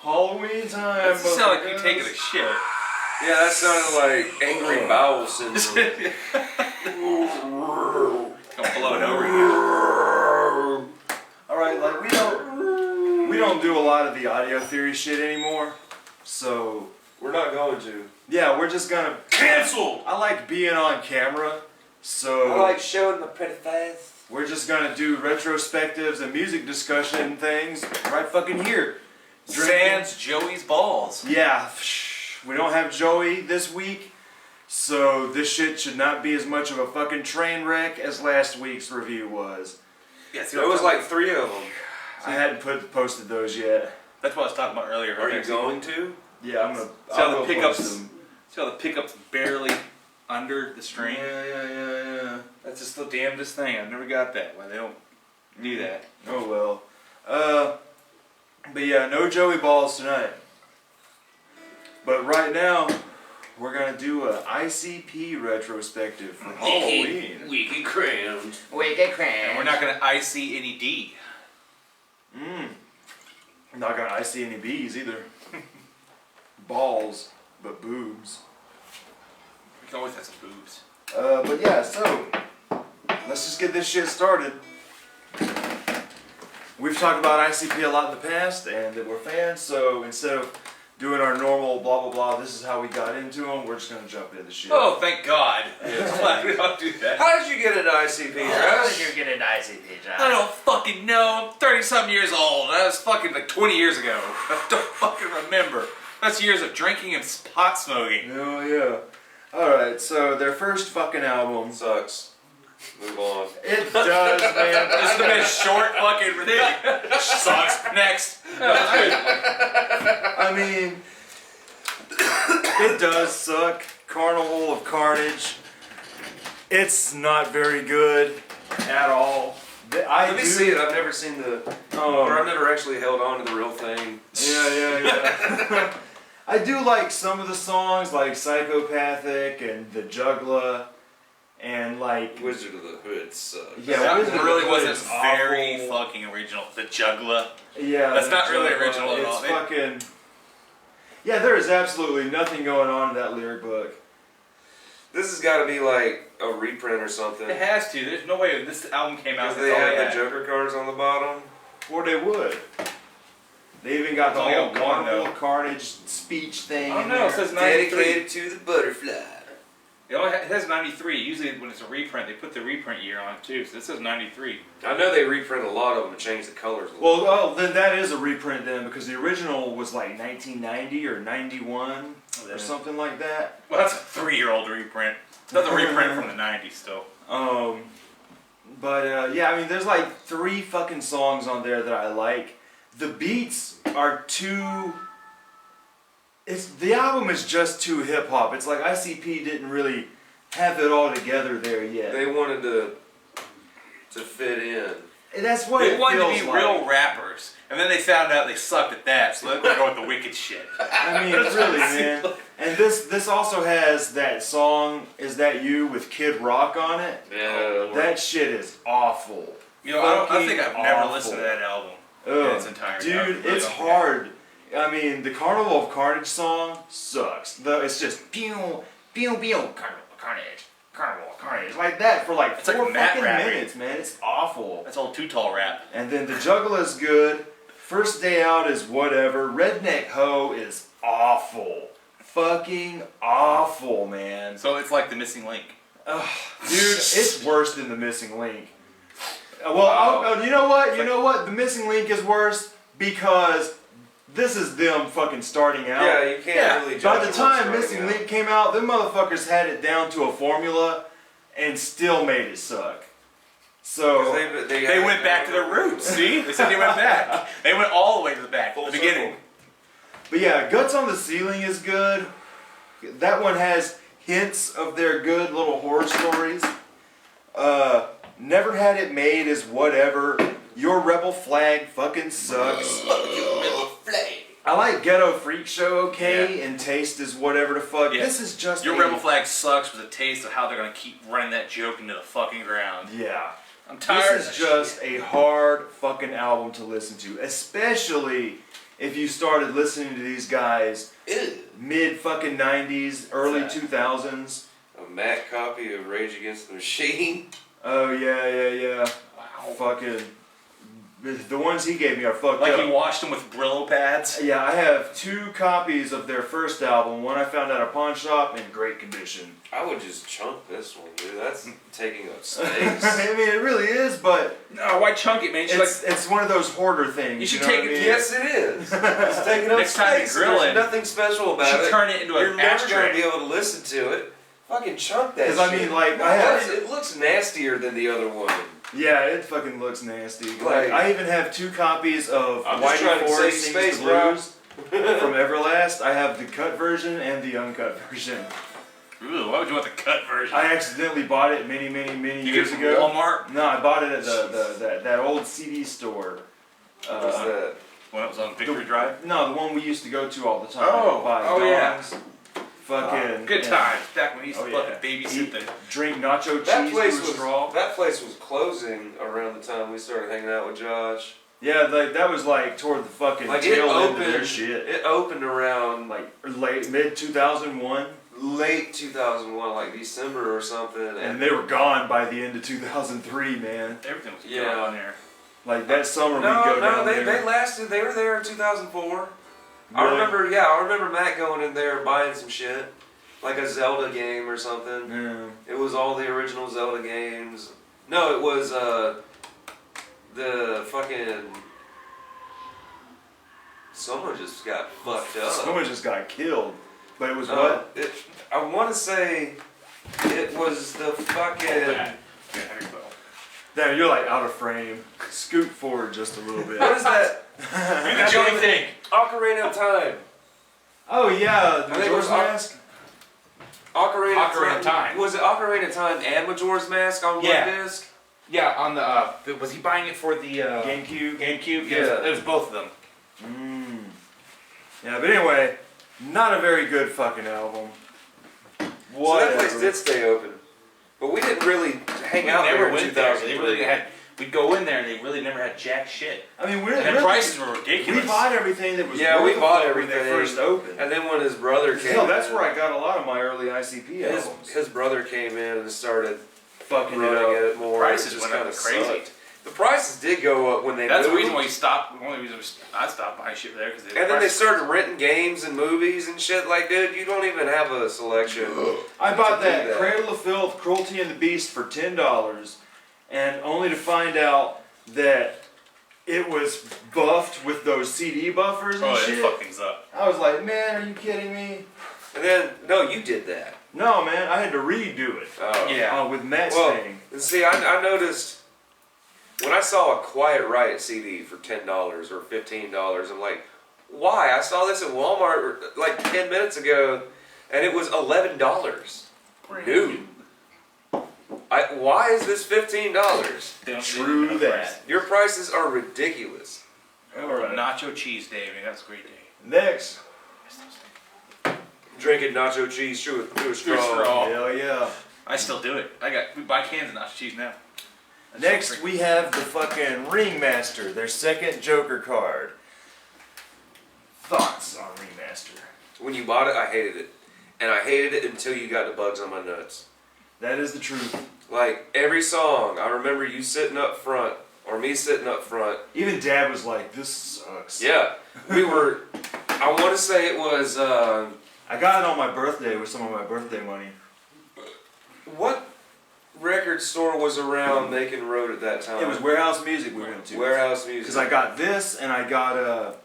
Halloween time. It sounds like you taking a shit. Yeah, that sounded like angry bowel syndrome. Don't blow it over here. Alright, like we don't do a lot of the audio theory shit anymore. So We're not going to. yeah, we're just gonna Cancel! I like being on camera, so I like showing my pretty face. we're just gonna do retrospectives and music discussion things right fucking here. Sans Joey's balls. Yeah, we don't have Joey this week, so this shit should not be as much of a fucking train wreck as last week's review was. Yeah, There was like 3 of them. I hadn't posted those yet. That's what I was talking about earlier. Are you going to? Yeah, I'm gonna. See how I'll the go pickups? post them. See how the pickups barely under the string? Yeah. That's just the damnedest thing. I've never got that. Why they don't do that? Oh well. But yeah, no Joey balls tonight. But right now, we're gonna do a ICP retrospective for Halloween. Wiki crammed. And we're not gonna IC any D. I'm not gonna IC any B's either. Balls, but boobs. We can always have some boobs. But yeah, so let's just get this shit started. We've talked about ICP a lot in the past, and that we're fans. So instead of doing our normal blah blah blah, this is how we got into them. We're just gonna jump into shit. Oh, thank God! I'm glad we don't do that. How did you get into ICP, How Josh? did you get into ICP, Josh? I don't fucking know. I'm 30-something years old. That was fucking like 20 years ago. I don't fucking remember. That's years of drinking and pot smoking. Oh yeah. Alright, so their first fucking album. Sucks. Move on. It does, man. This has been a short fucking thing. Sucks. Next. I mean, it does suck. Carnival of Carnage. It's not very good at all. Let me see it. I've never seen or I've never actually held on to the real thing. Yeah. I do like some of the songs, like Psychopathic and The Juggler, and like Wizard of the Hood sucks. Yeah, that Wizard of the really Hood wasn't is very awful. fucking original. The Juggler. Yeah, That's The not really Juggler, original at all. It's fucking. Yeah, there is absolutely nothing going on in that lyric book. This has got to be like a reprint or something. It has to. There's no way this album came out. Because they have the Joker cards on the bottom. Or they would. They even got the Only whole got one, Carnival though. of Carnage speech thing. Oh in no, there. it says 93. Dedicated to the butterfly. It has 93. Usually when it's a reprint, they put the reprint year on it too. So this says 93. I know they reprint a lot of them and change the colors a little. Well, then that is a reprint then, because the original was like 1990 or 91 or something like that. Well, that's a 3-year-old reprint. That's a reprint from the 90s still. But yeah, I mean, there's like 3 fucking songs on there that I like. The beats are too. The album is just too hip hop. It's like ICP didn't really have it all together there yet. They wanted to fit in. And that's what They it wanted to feels be like. real rappers, and then they found out they sucked at that, so they're going with the wicked shit. I mean, really, man. And this also has that song "Is That You" with Kid Rock on it. Yeah. That shit is awful. You know, I think I've Fucking never awful. listened to that album in Ugh, its entirety. dude, I really it's don't care. hard. I mean, the Carnival of Carnage song sucks. It's just pew pew pew Carnival of Carnage like that for like It's like 4 Matt fucking rapping. minutes, man. It's awful. That's all Too Tall rap. And then the Juggle is good. First Day Out is whatever. Redneck Ho is awful. Fucking awful, man. So it's like The Missing Link. Ugh, dude, it's worse than The Missing Link. Well, you know what? You know what? The Missing Link is worse because this is them fucking starting out. Yeah, you can't really judge By the them time starting Missing out. Link came out, them motherfuckers had it down to a formula and still made it suck. So They went back to their roots, see? They said they went back. They went all the way to the back, the beginning. But yeah, Guts on the Ceiling is good. That one has hints of their good little horror stories. Never Had It Made is whatever. Your Rebel Flag fucking sucks. I like Ghetto Freak Show okay, and Taste is whatever the fuck. Yeah. This is just Your Rebel Flag sucks with a taste of how they're going to keep running that joke into the fucking ground. Yeah. I'm tired This of is that just a hard fucking album to listen to, especially if you started listening to these guys mid fucking 90s, early 2000s. A Mac copy of Rage Against the Machine. Oh yeah. Wow. Fucking, the ones he gave me are fucked Like up. he washed them with Brillo pads. Yeah, I have 2 copies of their first album. One I found at a pawn shop in great condition. I would just chunk this one, dude. That's taking up space. I mean, it really is, but No, why chunk it, man? You should, it's one of those hoarder things. You should know take what it- I mean? Yes, it is. It's taking up Next time you space. grill There's it, nothing special you about should it. turn it into You're an never going to be ashtray. able to listen to it. Fucking chunk that shit. 'Cause I mean, like, No, I have- it looks nastier than the other one. Yeah, it fucking looks nasty. Like- I even have 2 copies of I'm just trying to Whitey Ford save Sings space, the bro. Blues from Everlast. I have the cut version and the uncut version. Ooh, why would you want the cut version? I accidentally bought it many you years get it from ago. Walmart? No, I bought it at that old CD store. What's that? When it was on Victory Drive? No, the one we used to go to all the time. Oh, buy oh, yeah. dongs, Fucking Good yeah. times. Back when we used to Oh, fucking yeah. babysit the... Drink nacho That cheese place through a straw. That place was closing around the time we started hanging out with Josh. Yeah, like that was like toward the fucking Like it tail end of their opened. shit. It opened around Like late mid 2001, late 2001, like December or something. and they were gone by the end of 2003, man. Everything was Yeah. on there. Like that summer we'd No, go no, down they there. lasted. They were there in 2004. I Really? remember. Yeah, I remember Matt going in there buying some shit, like a Zelda game or something. Yeah. It was all the original Zelda games. No, it was the fucking. Someone just got fucked up. Someone just got killed. But it was Uh, what? I want to say it was the fucking. Yeah, there you go. Damn, you're like out of frame. Scoot forward just a little bit. What is that? Do the Joey thing. Ocarina of Time. Oh yeah, I think it Majora's was Mask. Ocarina of Time. Was it Ocarina of Time and Majora's Mask on Yeah. one disc? Yeah, on the was he buying it for the GameCube. GameCube? Yeah. It was both of them. Yeah, but anyway, not a very good fucking album. So that Whatever. place did stay open. But we didn't really hang We out never there in went there. 2003. They really had. We'd go in there and they really never had jack shit. I mean, we're And the really, prices were ridiculous. we bought everything that was Yeah, we worth bought it when they everything. first opened. And then when his brother came Hell, that's in, where I got a lot of my early ICP albums. his brother came in and started Fucking it running up. it more. Prices It just went up kinda crazy. sucked. The prices did go up when they That's the moved. reason why we stopped. The only reason I stopped buying shit there because And then they started renting games and movies and shit. Like, dude, you don't even have a selection. I bought to do that that. Cradle of Filth, Cruelty and the Beast for $10, and only to find out that it was buffed with those CD buffers and Oh, they shit. fuck things up. I was like, man, are you kidding me? And then, no, you did that. No, man, I had to redo it. Oh. Yeah. With Matt's Well, thing. and see, I noticed when I saw a Quiet Riot CD for $10 or $15, I'm like, why? I saw this at Walmart like 10 minutes ago, and it was $11. Dude, why is this $15? True that. Your prices are ridiculous. Alright. Nacho cheese, Davey. That's a great day. Next. Drinking nacho cheese through a straw. straw. Hell yeah. I still do it. We buy cans of nacho cheese now. Next, we have the fucking Ringmaster, their second Joker card. Thoughts on Ringmaster? When you bought it, I hated it. And I hated it until you got the bugs on my nuts. That is the truth. Like, every song, I remember you sitting up front, or me sitting up front. Even Dad was like, this sucks. Yeah, we were, I want to say it was, I got it on my birthday with some of my birthday money. what record store was around Macon Road at that time? It was Warehouse Music we went to. Warehouse Music. Because I got this and I got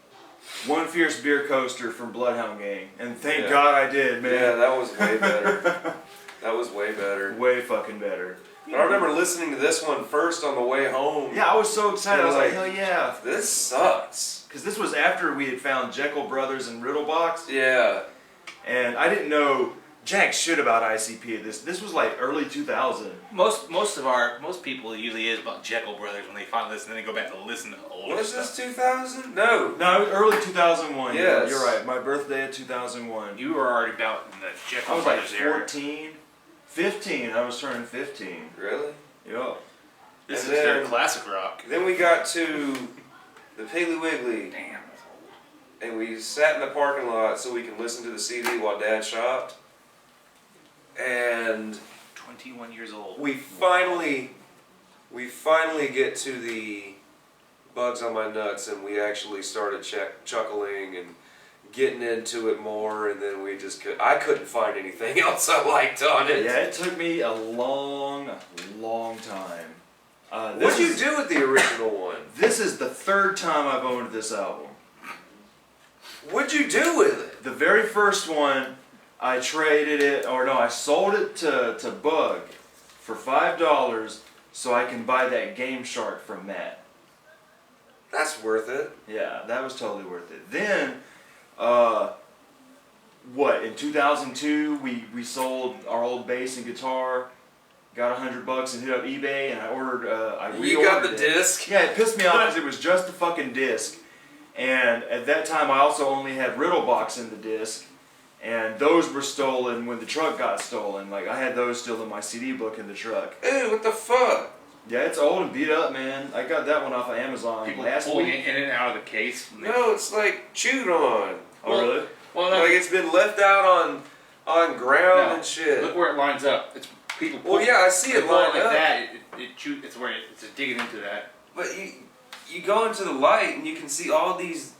One Fierce Beer Coaster from Bloodhound Gang. And thank Yeah. God I did, man. Yeah, that was way better. That was way better. Way fucking better. But I remember listening to this one first on the way home. Yeah, I was so excited. I was like, hell yeah. This sucks. Because this was after we had found Jeckel Brothers and Riddle Box. Yeah. And I didn't know jack shit about ICP at this. This was like early 2000. Most people usually is about Jeckel Brothers when they find this and then they go back to listen to older Was stuff. this 2000? No. No, it was early 2001. Yes. You're right. My birthday at 2001. You were already about in the I Jeckel was like Brothers era. 14, 15. I was turning 15. Really? Yup. This And is their then- classic rock. Then we got to the Piggly Wiggly. Damn, that's old. and we sat in the parking lot so we can listen to the CD while Dad shopped. And 21 years old. we finally get to the Bugs on My Nuts, and we actually started chuckling and getting into it more, and then I couldn't find anything else I liked on it. Yeah, it took me a long time. What'd you do with the original one? This is the third time I've owned this album. What'd you do with it? The very first one, I traded it, I sold it to Bug for $5 so I can buy that Game Shark from Matt. That's worth it. Yeah, that was totally worth it. Then, in 2002, we sold our old bass and guitar, got $100 and hit up eBay, and I ordered, You got the disc? Yeah, it pissed me off because it was just the fucking disc. And at that time, I also only had Riddle Box in the disc, and those were stolen when the truck got stolen. Like, I had those still in my CD book in the truck. Ew, what the fuck? Yeah, it's old and beat up, man. I got that one off of Amazon People last pulling week. it in and out of the case. No, it's like chewed on. Oh, really? Well, Like it's been left out on ground and shit. Look where it lines up. It's people. Well, yeah, I see it lined like up. that. It's where it's digging into that. But you go into the light and you can see all these.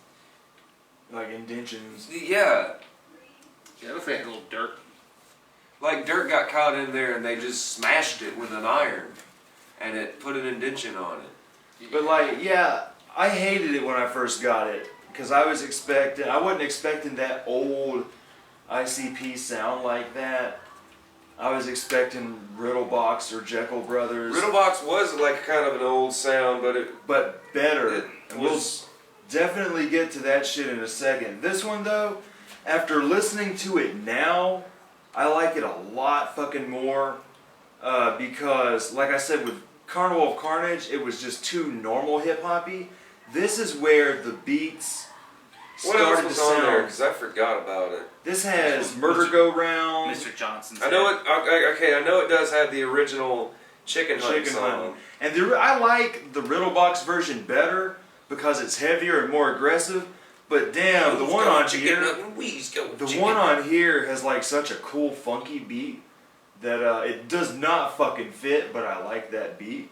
Like indentions. Yeah. Yeah, it looks like a little dirt. Like dirt got caught in there and they just smashed it with an iron. And it put an indention on it. But like, yeah, I hated it when I first got it because I wasn't expecting that old ICP sound like that. I was expecting Riddle Box or Jeckel Brothers. Riddle Box was like kind of an old sound, but better. It And we'll definitely get to that shit in a second. This one though, after listening to it now, I like it a lot fucking more because, like I said, with Carnival of Carnage, it was just too normal hip-hoppy. This is where the beats what else started was to on there? sound. Because I forgot about it. This has Murder Go Round, Mr. Johnson's. I know it. Okay, I know it does have the original Chicken Hunt song. and I like the Riddle Box version better because it's heavier and more aggressive. But damn, the one on here has like such a cool funky beat that it does not fucking fit, but I like that beat.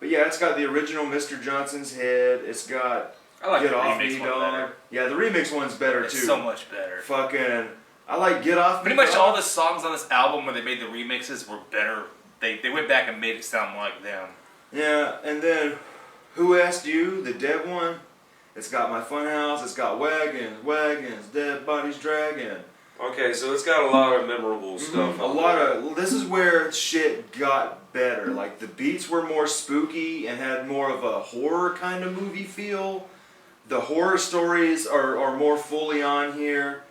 But yeah, it's got the original Mr. Johnson's head. It's got I like Get the Off remix Me one Dog. better. Yeah, the remix one's better It's too. so much better. Fucking, I like Get Off Me Pretty much Dog. all the songs on this album when they made the remixes were better. They went back and made it sound like them. Yeah, and then Who Asked You, the dead one. It's got My Funhouse. It's got Wagons, Dead Bodies Dragging. Okay, so it's got a lot of memorable stuff. This is where shit got better. Like the beats were more spooky and had more of a horror kind of movie feel. The horror stories are more fully on here.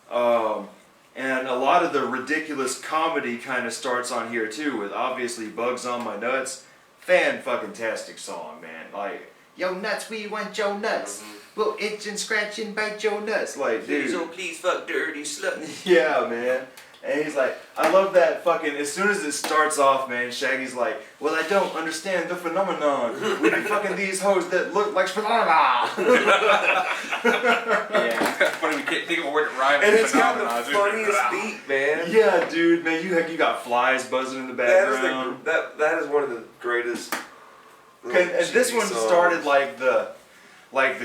And a lot of the ridiculous comedy kind of starts on here too, with obviously Bugs on My Nuts. Fan-fucking-tastic song, man. Like, yo nuts, we want your nuts. We'll itch and scratch and bite your nuts. Like, dude. Please fuck dirty slut. Yeah, man. And he's like, I love that fucking, as soon as it starts off, man, Shaggy's like, well, I don't understand the phenomenon. We be fucking these hoes that look like phenomena. Yeah. Funny we can't think of a word that rhymes And with it's got phenomenon. the funniest beat, man. Yeah, dude, man, you got flies buzzing in the background. That is one of the greatest. And this one started like the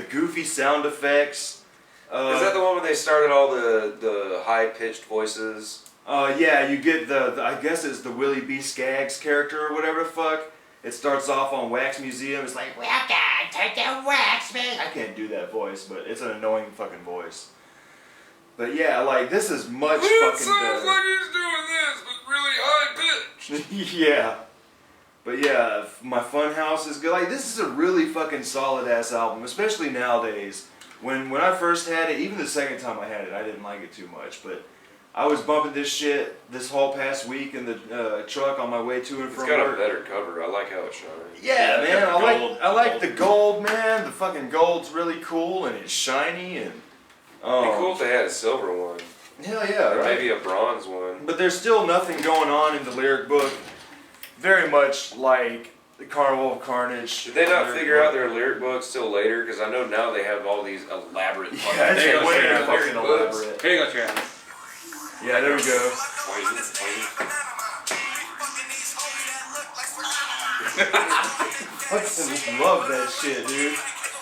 goofy sound effects. Is that the one where they started all the high-pitched voices? Yeah, you get the I guess it's the Willie B. Skaggs character or whatever the fuck. It starts off on Wax Museum. It's like, welcome to the Wax Museum. I can't do that voice, but it's an annoying fucking voice. But yeah, like this is much fucking better. It sounds like he's doing this, but really high-pitched. Yeah. But yeah, My Funhouse is good. Like this is a really fucking solid ass album, especially nowadays. When I first had it, even the second time I had it, I didn't like it too much. But I was bumping this shit this whole past week in the truck on my way to and from work. It's got a better cover. I like how it shines. Yeah, Yeah, man. I like the gold, man. The fucking gold's really cool and it's shiny and. It'd be cool if they had a silver one. Hell yeah, Or right? maybe a bronze one. But there's still nothing going on in the lyric book. Very much like the Carnival of Carnage. Did they not lyric figure book. out their lyric books till later? Because I know now they have all these elaborate. Yeah, There you it's go, way Travis. fucking Books. elaborate. Here you go, Travis. Yeah, there we go. I just love that shit, dude.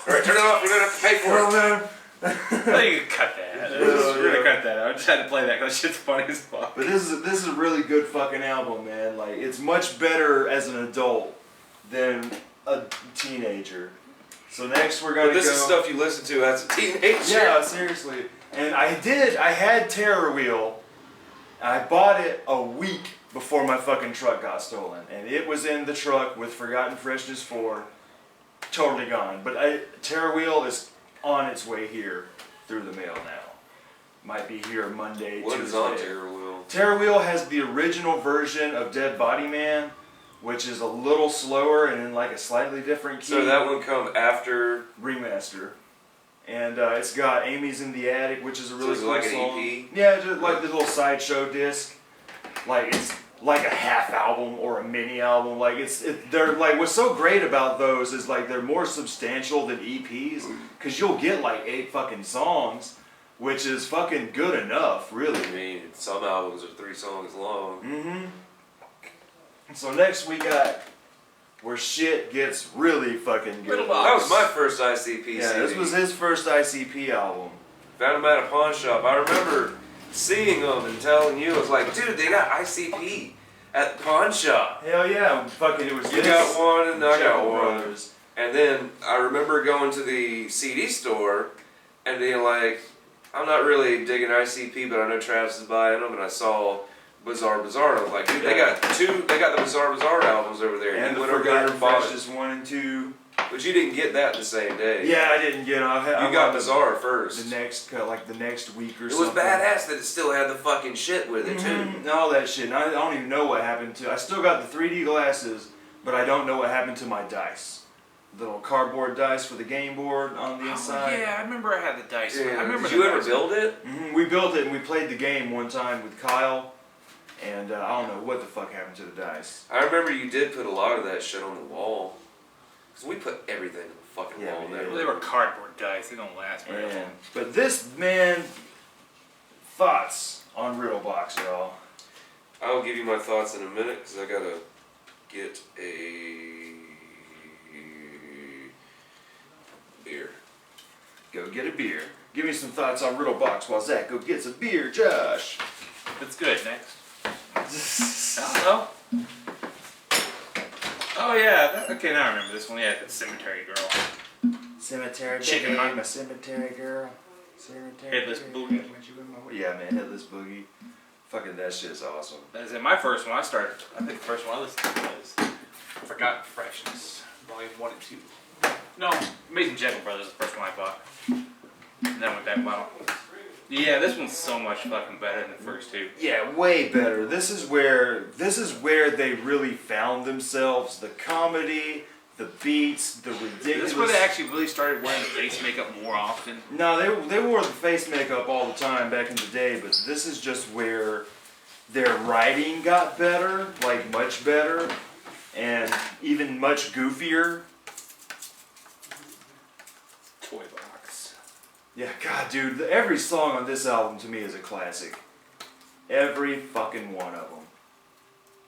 All right, turn it off. We're gonna have to pay for Well, it. man. Oh, you can cut that. We're gonna cut that. I just had to play that because shit's funny as fuck. But this is a really good fucking album, man. Like, it's much better as an adult than a teenager. So next we're gonna But this go. is stuff you listen to as a teenager. Yeah, seriously. And I had Terror Wheel. I bought it a week before my fucking truck got stolen. And it was in the truck with Forgotten Freshness 4. Totally gone. But Terror Wheel is on its way here through the mail now. Might be here Monday, What Tuesday. is on Terror Wheel? Terror Wheel has the original version of Dead Body Man, which is a little slower and in like a slightly different key. So that one come after. Remaster. And it's got Amy's in the Attic, which is a really is it cool like an song. EP? Yeah, just like the little sideshow disc. Like it's like a half album or a mini album. Like they're like what's so great about those is like they're more substantial than EPs because you'll get like 8 fucking songs, which is fucking good enough, really. I mean, some albums are 3 songs long. Mm-hmm. So next we got Where Shit Gets Really Fucking Good. Riddle Box. That was my first ICP Yeah, CD. this was his first ICP album. Found them at a pawn shop. I remember seeing them and telling you, I was like, dude, they got ICP at the pawn shop. Hell yeah, fucking it was You this. got one and I got Jeckel one. Brothers. And then I remember going to the CD store and being like, I'm not really digging ICP, but I know Travis is buying them, and I saw Bizaar and Bizzar. I was like, dude, they got the Bizaar and Bizzar albums over there. And you the went over there Forgotten and bought it. Freshness 1 and 2. But you didn't get that the same day. Yeah, I didn't get it. You got Bizaar first. The next, like the next week or It something. was badass that it still had the fucking shit with it, too. And all that shit. And I don't even know what happened to. I still got the 3D glasses, but I don't know what happened to my dice. The little cardboard dice for the game board on the inside. Yeah, I remember I had the dice. Yeah. I remember. Did you ever build it? We built it and we played the game one time with Kyle, and I don't know what the fuck happened to the dice. I remember you did put a lot of that shit on the wall. Because we put everything on the fucking Yeah, wall we there. did. Well, they were cardboard dice. They don't last very long. But this, man, thoughts on Riddle Box, y'all. I'll give you my thoughts in a minute because I gotta get a beer. Go get a beer. Give me some thoughts on Riddle Box while Zach go gets a beer, Josh. That's good. Next. I don't know. Oh yeah. Okay, now I remember this one. Yeah, the Cemetery Girl. Cemetery Chicken baby, Hut. my cemetery girl. Cemetery Headless baby, Boogie. what you in my way? Yeah, man, Headless Boogie. Fucking that shit's awesome. That is my first one. I started. I think the first one I listened to was Forgotten Freshness, Volume 1 and 2. No, Amazing Jeckel Brothers is the first one I bought. And then went back bottom. Yeah, this one's so much fucking better than the first two. Yeah, way better. This is where they really found themselves. The comedy, the beats, the ridiculous. This is where they actually really started wearing the face makeup more often. No, they wore the face makeup all the time back in the day, but this is just where their writing got better, like much better, and even much goofier. Toy box. Yeah, God, dude, every song on this album to me is a classic. Every fucking one of them.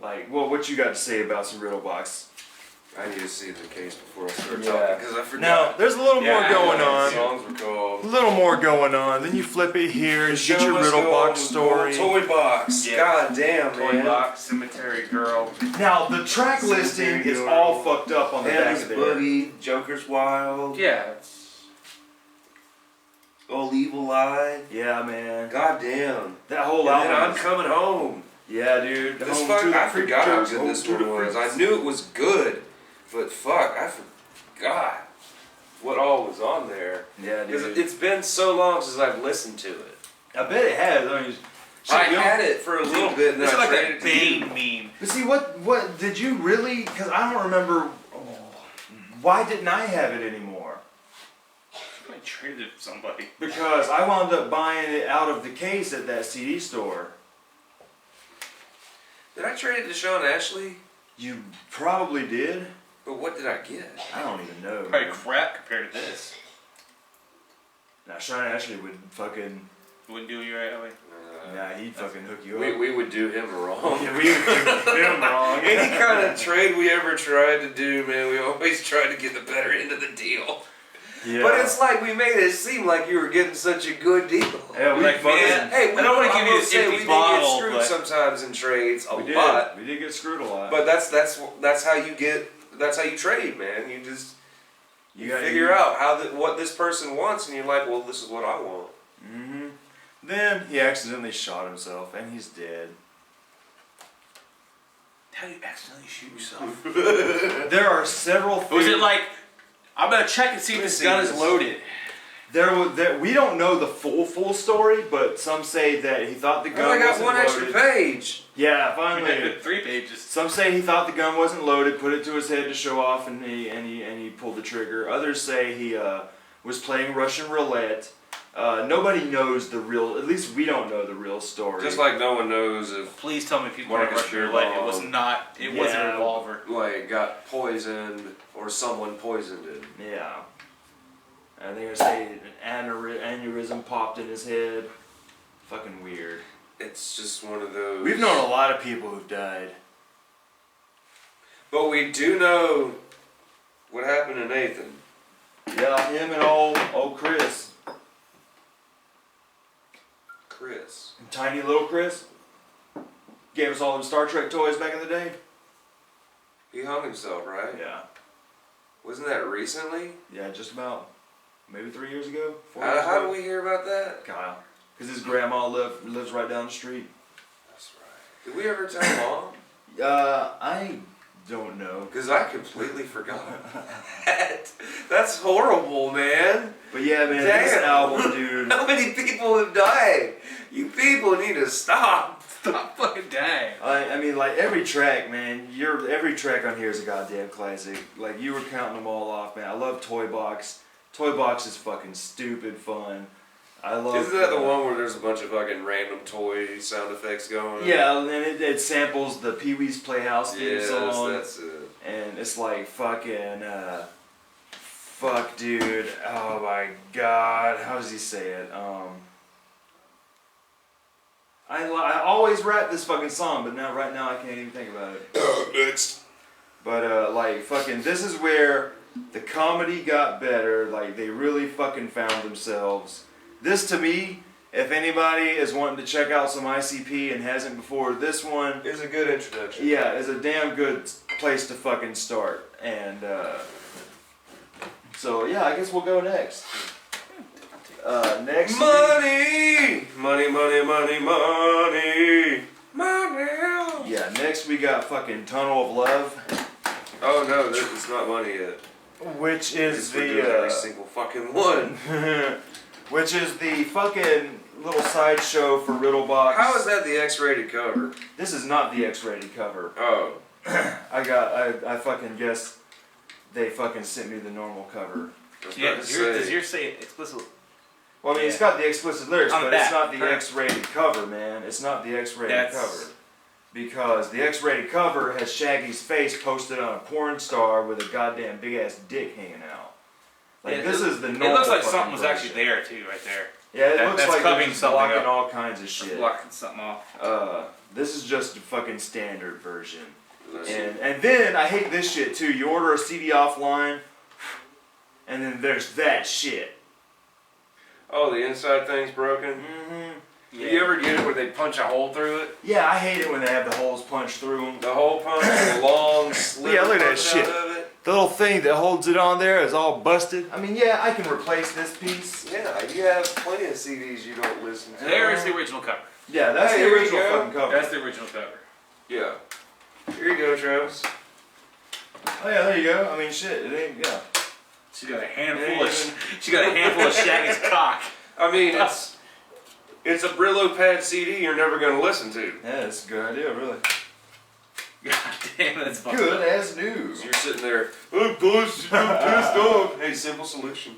Like, well, what you got to say about some Riddle Box? I need to see the case before I start Yeah. talking because I forgot. Now, there's a little more going The on. songs were called. A little more going on. Then you flip it here and get your Riddle Box story. Toy box. Yeah. God damn, Toy man. box, Cemetery Girl. Now, the track listing is all fucked up on the back Headless of there. Boogie, Joker's Wild, Yeah, it's Old Evil Eye. Yeah, man. God damn. That whole And then album. I'm coming home. Yeah, dude. This Home fuck, to the I freak forgot how jokes, good home this to one the was. freaks. I knew it was good, but fuck, I forgot what all was on there. Yeah, Because dude. it's been so long since I've listened to it. I bet it has. I mean, shit, I you know- had it for a little bit, and then This is I like traded that it to you. Bane meme. But see, what did you really? Because I don't remember. Why didn't I have it anymore? I traded it to somebody. Because I wound up buying it out of the case at that CD store. Did I trade it to Sean Ashley? You probably did. But what did I get? I don't even know. Probably Man. crap compared to this. Now Shine actually would fucking. Wouldn't do you right away. Nah, he'd fucking hook you We, up. we would do him wrong. Yeah, we would hook him wrong. Any kind of trade we ever tried to do, man, we always tried to get the better end of the deal. Yeah. But it's like we made it seem like you were getting such a good deal. Yeah, we Like, fucking. man, Hey, I don't want to give you this we empty did get bottle, screwed but sometimes in trades a We did. lot. We did get screwed a lot. But that's how you get. That's how you trade, man. You just you gotta figure out what this person wants, and you're like, well, this is what I want. Mm-hmm. Then he accidentally shot himself, and he's dead. how do you accidentally shoot yourself? There are several things. Was it like, I'm gonna check and see if Let me this see gun this. is loaded? We don't know the full story, but some say that he thought the gun Oh, I got wasn't one extra loaded. page. Yeah, finally. 3 pages. Some say he thought the gun wasn't loaded, put it to his head to show off, and he pulled the trigger. Others say he was playing Russian roulette. Nobody knows the real. At least we don't know the real story. Just like no one knows if Please tell me people Marcus are Russian roulette. It was Beerbaum. not. It wasn't a Yeah. revolver. like got poisoned or someone poisoned him. Yeah. I think I say an aneurysm popped in his head. Fucking weird. It's just one of those. We've known a lot of people who've died. But we do know what happened to Nathan. Yeah, him and old Chris. Chris. Tiny little Chris. Gave us all them Star Trek toys back in the day. He hung himself, right? Yeah. Wasn't that recently? Yeah, just about. Maybe 3 years ago? 4 How, years how ago? do we hear about that? Kyle. Because his grandma lives right down the street. That's right. Did we ever tell Mom? I don't know. Because I completely forgot that. That's horrible, man. But yeah, man, this Damn. album, dude. How many people have died? You people need to stop. Stop fucking dying. I mean, like every track, man. Every track on here is a goddamn classic. Like you were counting them all off, man. I love Toy Box. Toy Box is fucking stupid fun. I love. Isn't that the one where there's a bunch of fucking random toy sound effects going? Yeah, and it samples the Pee Wee's Playhouse theme Yes, song, that's it. and it's like fucking, fuck, dude. Oh my god, how does he say it? I always rap this fucking song, but now right now I can't even think about it. Next. But like fucking, this is where the comedy got better. Like they really fucking found themselves. This to me, if anybody is wanting to check out some ICP and hasn't before, this one, It's a good introduction. yeah, is a damn good place to fucking start. And so yeah, I guess we'll go next. Next. Money! Money, money, money, money! Money! Yeah, next we got fucking Tunnel of Love, Oh no, it's not money yet. which It's is for doing every the single fucking one. which is the fucking little sideshow for Riddle Box. How is that the X-rated cover? This is not the X-rated cover. Oh. I fucking guess they fucking sent me the normal cover. I was Yeah, about to does say. yours say explicit? Well, I mean, it's got the explicit lyrics, On but the it's back, not the correct. X-rated cover, man. It's not the X-rated That's- cover. Because the X-rated cover has Shaggy's face posted on a porn star with a goddamn big-ass dick hanging out. Like, Yeah, this is the normal It looks like fucking something was actually version. there too, right there. Yeah, it That- looks that's like covering it's something blocking up. all kinds of shit. Blocking something off. This is just a fucking standard version. Let's see. And then, I hate this shit too. You order a CD offline, and then there's that shit. Oh, the inside thing's broken? Mm-hmm. Do you ever get it where they punch a hole through it? Yeah, I hate it when they have the holes punched through them. The hole punch, the long slit Yeah, look at that punch shit. out of it? The little thing that holds it on there is all busted. I mean, yeah, I can replace this piece. Yeah, you have plenty of CDs you don't listen to. There is the original cover. Yeah, that's Hey, the here you original go. fucking cover. That's the original cover. Yeah. Here you go, Travis. Oh yeah, there you go. I mean, shit, it ain't, yeah. She got a handful of. She got a handful of Shaggy's cock. I mean, it's a Brillo pad CD you're never going to listen to. Yeah, that's a good idea, really. God damn, that's fucked Good up. as new. So you're sitting there, oh, push, I'm pissed off. Hey, simple solution.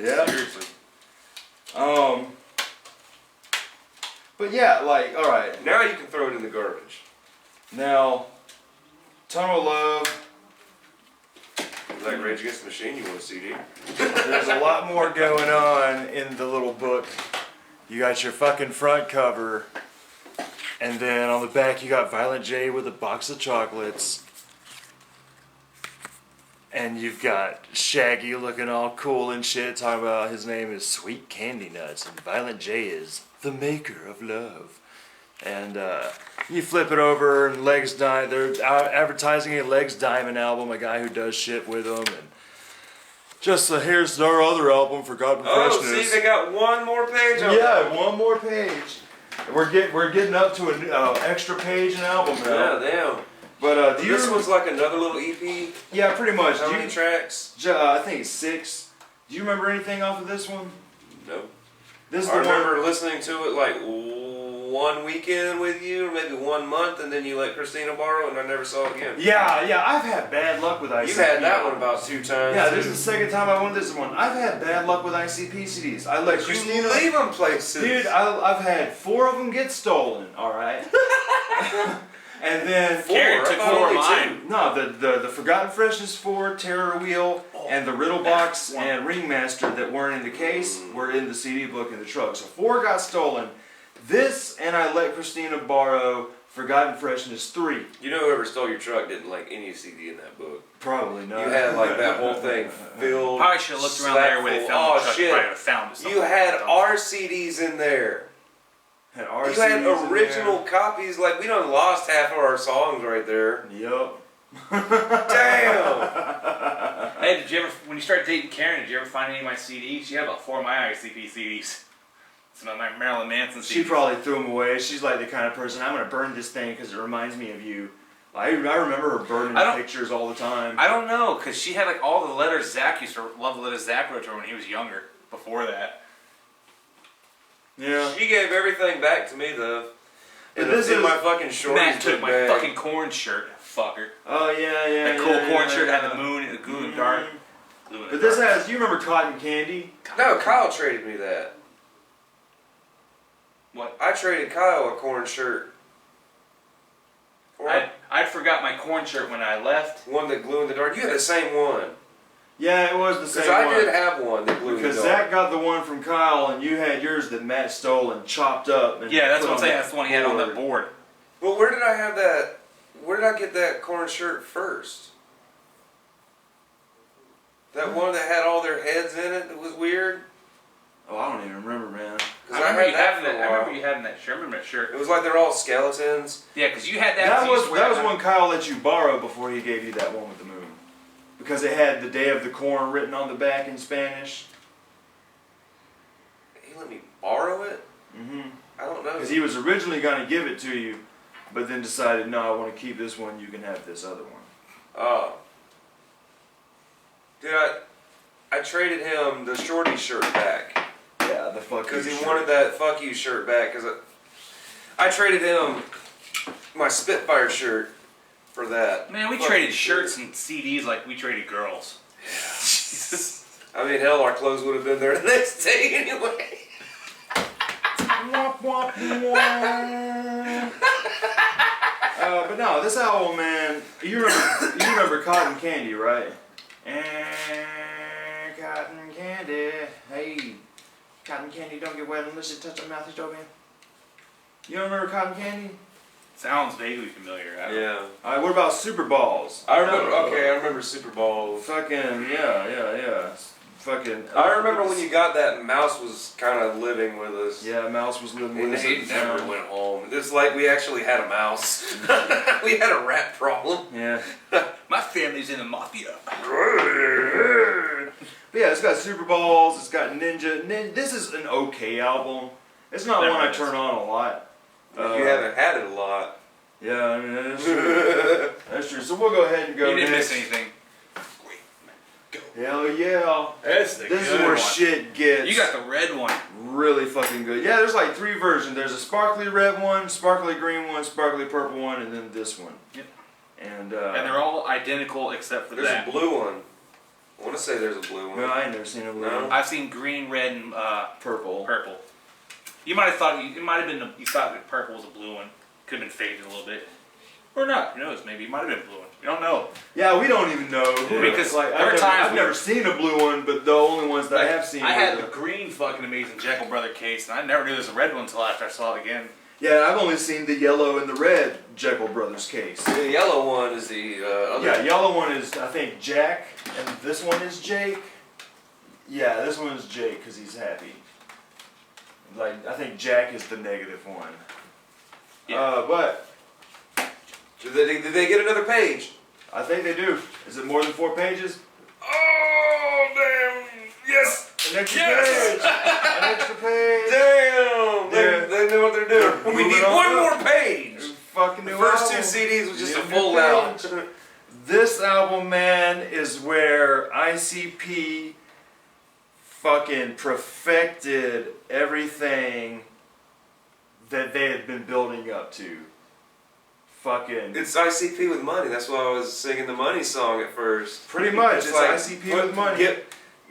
Yeah. Seriously. But yeah, like, alright. Now you can throw it in the garbage. Now, Tunnel of Love like Rage Against the Machine, you want a CD? There's a lot more going on in the little book. You got your fucking front cover, and then on the back you got Violent J with a box of chocolates. And you've got Shaggy looking all cool and shit, talking about his name is Sweet Candy Nuts, and Violent J is the maker of love. And you flip it over, and Legs Diamond, they're advertising a Legs Diamond album, a guy who does shit with them, and just here's our other album, Forgotten Oh, Freshness. see, they got one more page on Yeah, one more page. We're getting up to an extra page an album now. Yeah, damn. But This one's like another little EP. Yeah, pretty much. How many tracks? I think it's 6. Do you remember anything off of this one? No. This is I the remember one. listening to it like one weekend with you, or maybe 1 month, and then you let Christina borrow, and I never saw it again. Yeah, I've had bad luck with ICP. You had that one about 2 times. Yeah, this is the second time I won this one. I've had bad luck with ICP CDs. I let Christina You leave them places. Dude, I've had 4 of them get stolen. All right. And then Karen took 4 of mine. No, the Forgotten Freshness 4, Terror Wheel, and the Riddle Box and Ringmaster that weren't in the case were in the CD book in the truck. So 4 got stolen. This, and I let Christina borrow Forgotten Freshness 3. You know whoever stole your truck didn't like any CD in that book. Probably not. You had like that whole thing filled. Probably should have looked around there where they found the truck. Shit. Probably would have found it. You had our CDs in there. Had our You had CDs in original copies. Like, we done lost half of our songs right there. there. Yup. Damn. Hey, did you ever, when you started dating Karen, did you ever find any of my CDs? She had about 4 of my ICP CDs. Some of my Marilyn Manson CDs. She probably threw them away. She's like the kind of person, I'm going to burn this thing because it reminds me of you. I remember her burning pictures all the time. I don't know, because she had like all the letters Zach used to love, the letters Zach wrote to her when he was younger, before that. Yeah. She gave everything back to me, though. But this in is my fucking shorties. Matt took my bag. fucking corn shirt, fucker. Oh, yeah. That cool corn shirt had the moon, the glue in the dark. But this has, you remember Cotton Candy? No, Kyle traded me that. What? I traded Kyle a corn shirt. I forgot my corn shirt when I left. One that glue in the dark. You had the same one. Yeah, it was the same Because one. I did have one that glue in the dark. Because Zach got the one from Kyle, and you had yours that Matt stole and chopped up. And Yeah, that's put what I'm on saying. That's the one he had on that board. Well, where did I have that? Where did I get that corn shirt first? That one that had all their heads in it that was weird? Oh, I don't even remember, man. I remember you having that. I remember you having that shirt. I remember that shirt. It was like they're all skeletons. Yeah, because you had that. That so you was used to wear that was when Kyle let you borrow before he gave you that one with the moon. Because it had the Day of the Corn written on the back in Spanish. He let me borrow it? Mm-hmm. I don't know. Because he was originally going to give it to you, but then decided, no, I want to keep this one, you can have this other one. Oh. Dude, I traded him the shorty shirt back. Yeah, the fuck you Because he shirt. wanted that fuck you shirt back. Because I traded him my Spitfire shirt for that. Man, we traded shirts and CDs like we traded girls. Jesus. I mean, hell, our clothes would have been there the next day anyway. Womp, womp, womp. But no, this album, man. You remember Cotton Candy, right? And cotton candy, hey, cotton candy don't get wet unless you touch the mouth, you man. You don't remember Cotton Candy? Sounds vaguely familiar. I don't know. Yeah. All right, what about Super Balls? I remember, okay, I remember Super Bowl. Fucking yeah. Fucking. I remember when you got that, Mouse was kind of living with us. Yeah, Mouse was living And with us. he at the never time. went home. It's like we actually had a mouse. We had a rat problem. Yeah. My family's in the mafia. But yeah, it's got Super Balls, it's got Ninja. This is an okay album. It's not Never one I is. turn on a lot. You haven't had it a lot. Yeah, I mean, that's true. That's true. So we'll go ahead and go You didn't next. miss anything. Hell yeah. That's the This is where shit gets You got the red one. really fucking good. Yeah, there's like 3 versions. There's a sparkly red one, sparkly green one, sparkly purple one, and then this one. Yep. And they're all identical except for There's that. a blue one. I want to say there's a blue one. no, I ain't never seen a blue No. one. I've seen green, red, and Purple. purple. You might have thought it might have been you thought that purple was a blue one. Could have been faded a little bit, or not. Who knows? Maybe it might have been a blue one. don't know. Yeah, we don't even know. Because like there are times I've never seen a blue one, but the only ones that I have seen. I had the the green fucking amazing Jeckel brother case, and I never knew there was a red one until after I saw it again. Yeah, I've only seen the yellow and the red Jeckel Brothers case. The yellow one is the other. Yeah, yellow one is I think Jack, and this one is Jake. Yeah, this one is Jake because he's happy. Like I think Jack is the negative one. Yeah. But Did they get another page? I think they do. Is it more than 4 pages? Oh damn! Yes. An extra Yes! page. An extra page. Damn! They know what they're doing. They're We need moving on one up. more page. Fucking The new first album. 2 CDs was just a Yeah, full new out. page. This album, man, is where ICP fucking perfected everything that they had been building up to. Fucking. It's ICP with money. That's why I was singing the money song at first. Pretty much. It's like, ICP with money.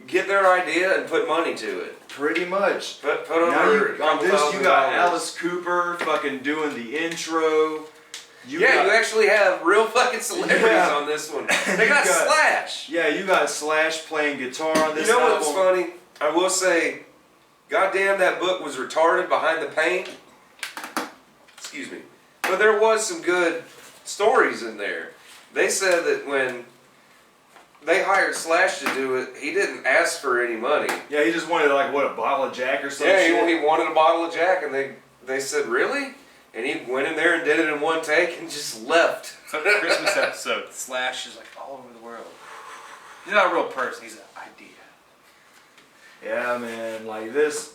Get their idea and put money to it. Pretty much. Put Now over on this, you got $1,000. Alice Cooper fucking doing the intro. You actually have real fucking celebrities Yeah. on this one. They got You got- Slash. Yeah, you got Slash playing guitar on this You know album. what's funny? I will say, goddamn, that book was retarded behind the paint. Excuse me. But there was some good stories in there. They said that when they hired Slash to do it, he didn't ask for any money. Yeah, he just wanted like what, a bottle of Jack or something. Yeah, he wanted a bottle of Jack, and they said, really? And he went in there and did it in one take and just left. So the Christmas episode, Slash is like all over the world. He's not a real person, he's an idea. Yeah, man, like this.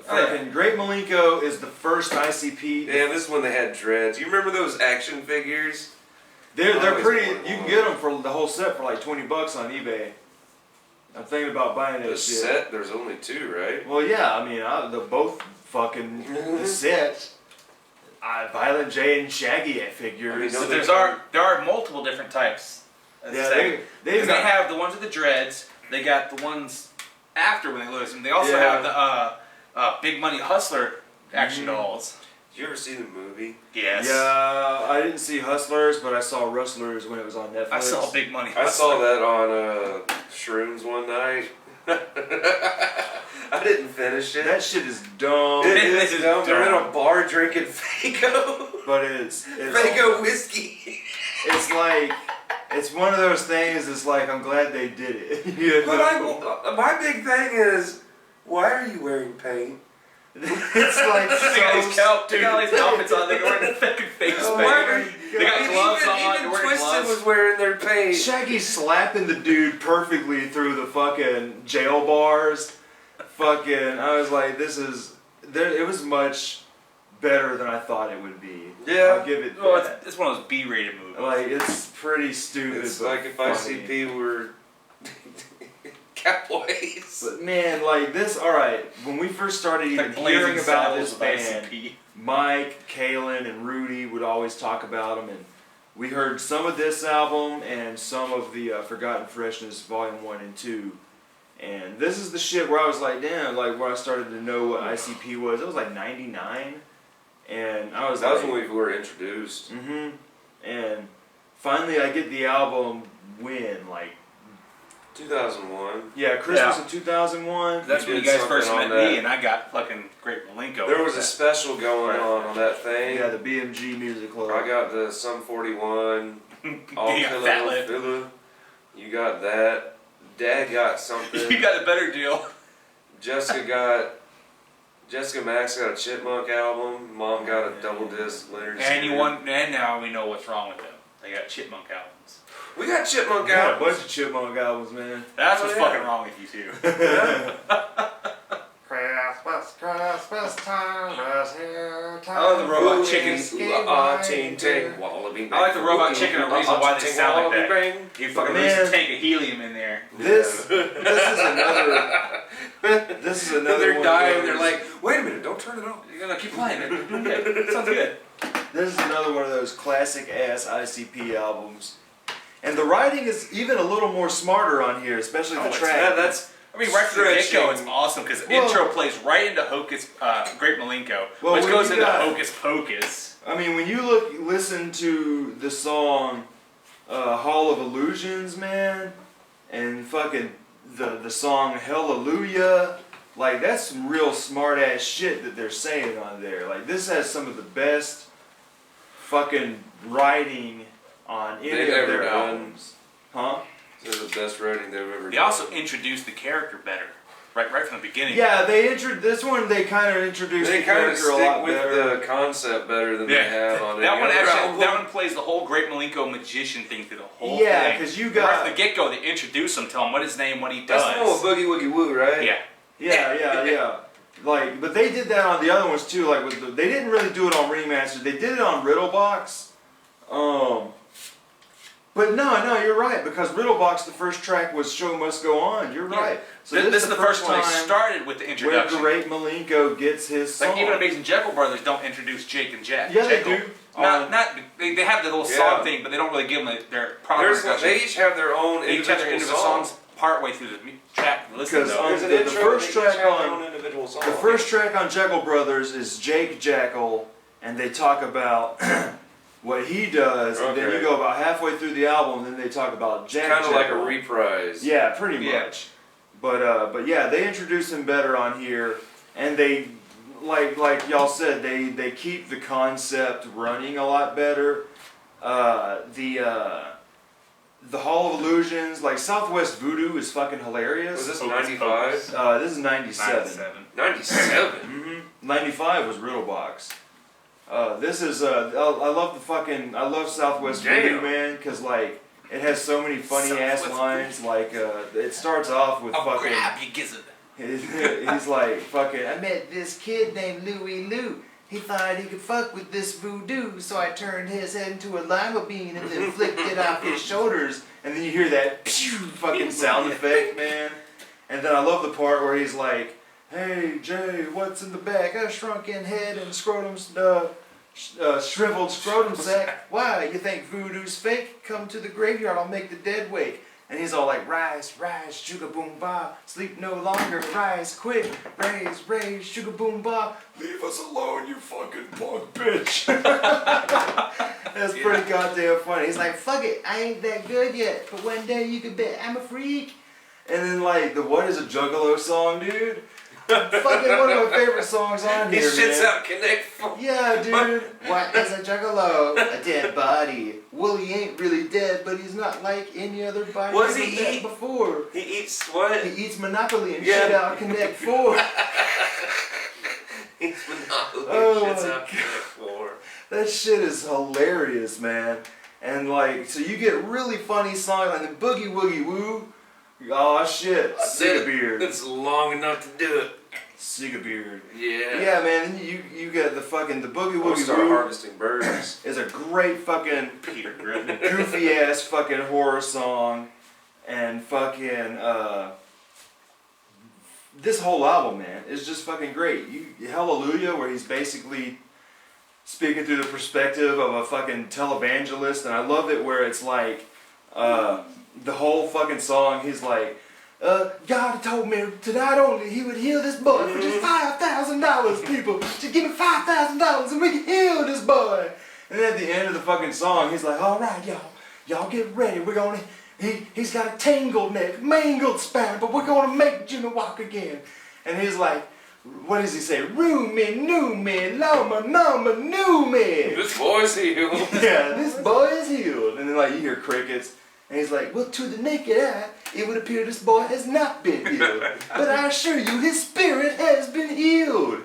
Oh, yeah. Fucking Great Milenko is the first ICP. Damn, this is when they had dreads. You remember those action figures? They're Always pretty. wanted You can one. get them for the whole set for like $20 on eBay. I'm thinking about buying The that shit. set, there's only 2, right? Well, yeah, I mean, the both fucking the set. Violent J and Shaggy figures. I mean, So no, there are multiple different types. yeah, They they have the ones with the dreads. They got the ones after when they lose them. They also Yeah. have the Big Money Hustler action dolls. Did you ever see the movie? Yes. Yeah, I didn't see Hustlers, but I saw Rustlers when it was on Netflix. I saw Big Money I Hustler. saw that on Shrooms one night. I didn't finish it. That shit is dumb. It This is is dumb. They're in dumb. a bar drinking Faygo. But it's Faygo whiskey. It's like it's one of those things. It's like I'm glad they did it. You But know? my big thing is, why are you wearing paint? It's like They got these so they got these outfits on. They're wearing a fucking face Oh paint. my God. They got gloves on. Even They're wearing Twisted gloves. was wearing their paint. Shaggy's slapping the dude perfectly through the fucking jail bars. Fucking, I was like, this is. It was much better than I thought it would be. Yeah. I'll give it Oh, that. it's one of those B-rated movies. Like it's pretty stupid. It's but like if funny. ICP were cowboys. But man, like this. All right, when we first started even Like Blazing hearing about this Saddles of band, ICP. Mike, Kalen, and Rudy would always talk about them, and we heard some of this album and some of the Forgotten Freshness Volume 1 and 2. And this is the shit where I was like, damn, like where I started to know what ICP was. It was like 99. And I was That was like, when we were introduced. mm-hmm. And finally I get the album when, like, 2001. yeah, Christmas Yeah. of 2001. That's We when you did guys first something met on me, that. and I got fucking Great Milenko. There was a special going on that thing. Yeah, the BMG Music Club. I got the Sum 41. All You got Killer Fat Little Lip. Filla. You got that. Dad got something. You got a better deal. Jessica Max got a Chipmunk album. Mom got a double disc Leonard And now we know what's wrong with them. They got Chipmunk albums. We got Chipmunk I got a albums. bunch of Chipmunk albums, man. That's Oh, what's yeah. fucking wrong with you two. Christmas time is here. I love the robot Ooh, chickens. ting ting wallaby. I like the robot chicken, and the reason why they sound like that. Bang. You fucking Man. release a tank of helium in there. This is another. This is another. They're one of dying. those- They're like, wait a minute, don't turn it off. You're gonna keep playing it. You're doing good. It sounds good. This is another one of those classic ass ICP albums, and the writing is even a little more smarter on here, especially the track. That's. I mean, right from the get-go, Stretching. it's awesome because Well- intro plays right into Hocus, Great Milenko, Well, which when goes you into got- Hocus Pocus. I mean, when you listen to the song, Hall of Illusions, man, and fucking the song Hallelujah. Like, that's some real smart ass shit that they're saying on there. Like, this has some of the best fucking writing on any They've of ever their done. albums. Huh? They're the best writing they've ever They done. also introduced the character better, right from the beginning. Yeah, this one they kind of introduced They the kind of character a stick lot with better. the concept better than they have on that any one other actually, album. that one plays the whole Great Milenko magician thing through the whole Yeah, thing. 'cause you Right got- from the get-go, they introduce him, tell him what his name, what he does. That's the one with Boogie Woogie Woo, right? Yeah. Yeah. Like, but they did that on the other ones too. Like, they didn't really do it on remastered. They did it on Riddle Box. But no, you're right, because Riddle Box, the first track was "Show Must Go On." You're Yeah. right. So This is the first one they time started with the where introduction. Great Milenko gets his song. Like even Amazing Jeckel Brothers don't introduce Jake and Jack. Yeah, they Jeckel. do. They have the little song thing, but they don't really give them their proper introduction. They each have their own They each have their individual songs partway through the track. Listen Because though. There's an the intro, first they each track have their on- own individual song. The first track on Jeckel Brothers is Jake Jeckel, and they talk about what he does, and then Okay. you go about halfway through the album, and then they talk about Jack Kind of like a Jeckel. reprise. Yeah, pretty Yeah. much. But yeah, they introduce him better on here, and they like y'all said, they keep the concept running a lot better. The Hall of Illusions, like Southwest Voodoo, is fucking hilarious. Was this Focus, 95? focus. This is 97. 97? 95 was Riddle Box. This is I love Southwest Voodoo, Damn. man, because like it has so many funny ass Southwest lines. Like it starts off with I'll fucking. grab you, gizzard. He's like fucking. I met this kid named Louie Lou. He thought he could fuck with this voodoo, so I turned his head into a lima bean and then flicked it off his shoulders. And then you hear that pew fucking sound effect, man. And then I love the part where he's like, "Hey Jay, what's in the back? A shrunken head and scrotum, shriveled scrotum sack. Why? You think voodoo's fake? Come to the graveyard, I'll make the dead wake." And he's all like, "Rise, rise, sugar boom ba, sleep no longer, rise quick, raise, raise, sugar boom ba, leave us alone, you fucking punk bitch." That's pretty goddamn funny. He's like, "Fuck it, I ain't that good yet, but one day you can bet I'm a freak." And then like the What Is a Juggalo song, dude. Fucking one of my favorite songs on He here, shits man. out Connect Four. Yeah, dude. What is a juggalo? A dead body. Well, he ain't really dead, but he's not like any other body What does I've he met eat? before. He eats what? He eats Monopoly and Yeah. shit out Connect 4. He eats Monopoly Oh and shits my out Connect Four. That shit is hilarious, man. And like, so you get really funny songs like the Boogie Woogie Woo. Oh shit, Cigabeard. It's long enough to do it. Cigabeard. Yeah. Yeah, man. Then you get the fucking the Boogie We'll Woogie start Woo harvesting birds. is a great fucking Peter Griffin. goofy ass fucking horror song, and fucking this whole album, man, is just fucking great. Hallelujah, where he's basically speaking through the perspective of a fucking televangelist, and I love it where it's like the whole fucking song. He's like, God told me tonight only he would heal this boy for just $5,000. People, just give me $5,000 and we can heal this boy. And then at the end of the fucking song, he's like, "All right, y'all get ready. We're gonna." He's got a tangled neck, mangled spine, but we're gonna make Jimmy walk again. And he's like, what does he say? Roomy, new me, lama, mama, new me. This boy's healed. Yeah, this boy is healed. And then like you hear crickets, and he's like, well, to the naked eye, it would appear this boy has not been healed. But I assure you, his spirit has been healed.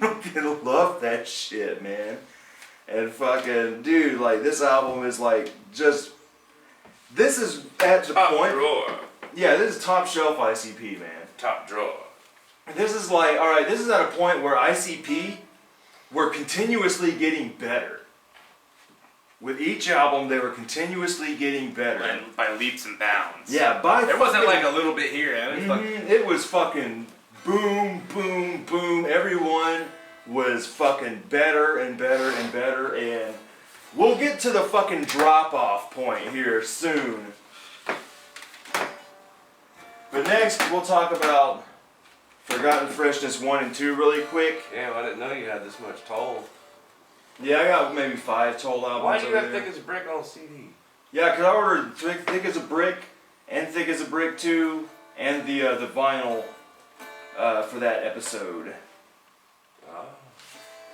Fucking love that shit, man. And fucking, dude, like this album is like just, this is at the Top point. drawer. Yeah, this is top shelf ICP, man. Top drawer. This is like, alright, this is at a point where ICP were continuously getting better. With each album, they were continuously getting better. And by leaps and bounds. Yeah, by There wasn't fucking- like a little bit here. It was fucking boom, boom, boom. Everyone was fucking better and better and better, and we'll get to the fucking drop-off point here soon. But next, we'll talk about Forgotten Freshness 1 and 2 really quick. Damn, I didn't know you had this much toll. Yeah, I got maybe 5 toll albums Why do you over have there. thick as a brick on CD? Yeah, because I ordered Thick as a Brick and Thick as a Brick 2 and the vinyl for that episode.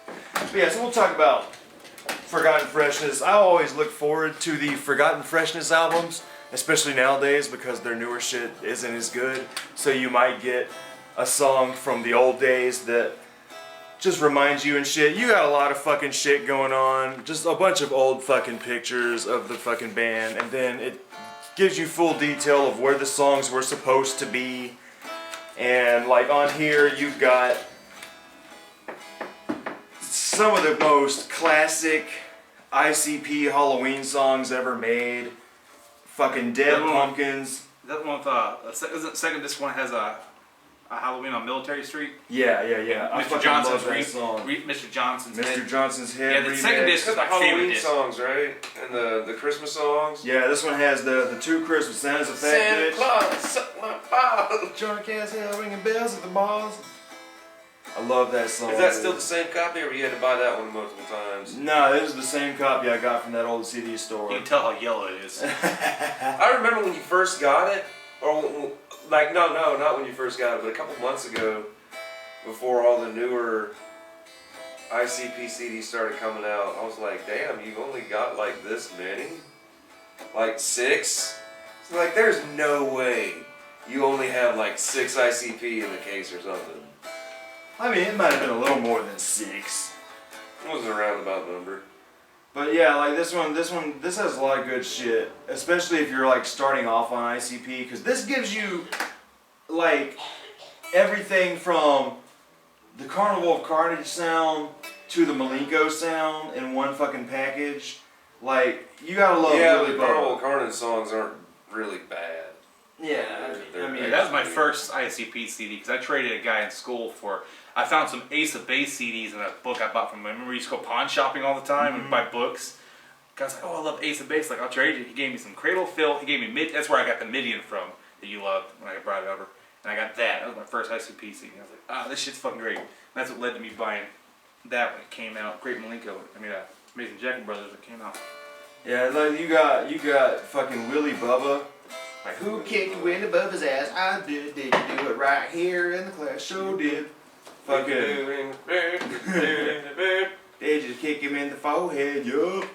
But yeah, so we'll talk about Forgotten Freshness. I always look forward to the Forgotten Freshness albums, especially nowadays because their newer shit isn't as good. So you might get a song from the old days that just reminds you and shit. You got a lot of fucking shit going on. Just a bunch of old fucking pictures of the fucking band. And then it gives you full detail of where the songs were supposed to be. And like on here, you've got some of the most classic ICP Halloween songs ever made. Fucking Dead Pumpkins. That one with second disc one has a Halloween on Military Street. Yeah. I Mr. fucking Johnson's love that song. Mr. Johnson's Head. Mr. Johnson's Head. Yeah, the second disc is my favorite Halloween disc. songs, right? And the Christmas songs. Yeah, this one has the two Christmas Santa's a fat Santa bitch. Claus, suck my balls. Drunk ass hell ringing bells at the balls. I love that song. Is that still the same copy, or you had to buy that one multiple times? No, this is the same copy I got from that old CD store. You can tell how yellow it is. I remember when you first got it, or like no, not when you first got it, but a couple months ago, before all the newer ICP CDs started coming out. I was like, damn, you've only got like this many, like 6. It's like there's no way you only have like 6 ICP in the case or something. I mean, it might have been a little more than 6. It was a roundabout number. But yeah, like this has a lot of good shit. Especially if you're like starting off on ICP, because this gives you like everything from the Carnival of Carnage sound to the Milenko sound in one fucking package. Like, you gotta love the Riddle Carnival of Box. Carnage songs aren't really bad. Yeah, I mean, That was my first ICP CD because I traded a guy in school for. I found some Ace of Base CDs in a book I bought from him. Remember, we used to go pawn shopping all the time and buy books. Guy's like, "Oh, I love Ace of Base." Like, I'll trade you. He gave me some Cradle of Filth. He gave me mid. That's where I got the Midian from that you loved when I brought it over. And I got that. That was my first ICP CD. I was like, "Ah, this shit's fucking great." And that's what led to me buying that when it came out. Great Milenko. Amazing Jeckel Brothers. It came out. yeah, like you got fucking Willie Bubba. Like, who kicked Willie Bubba's ass? I did you do it right here in the class? Sure did. Fucking. They just kick him in the forehead, yup.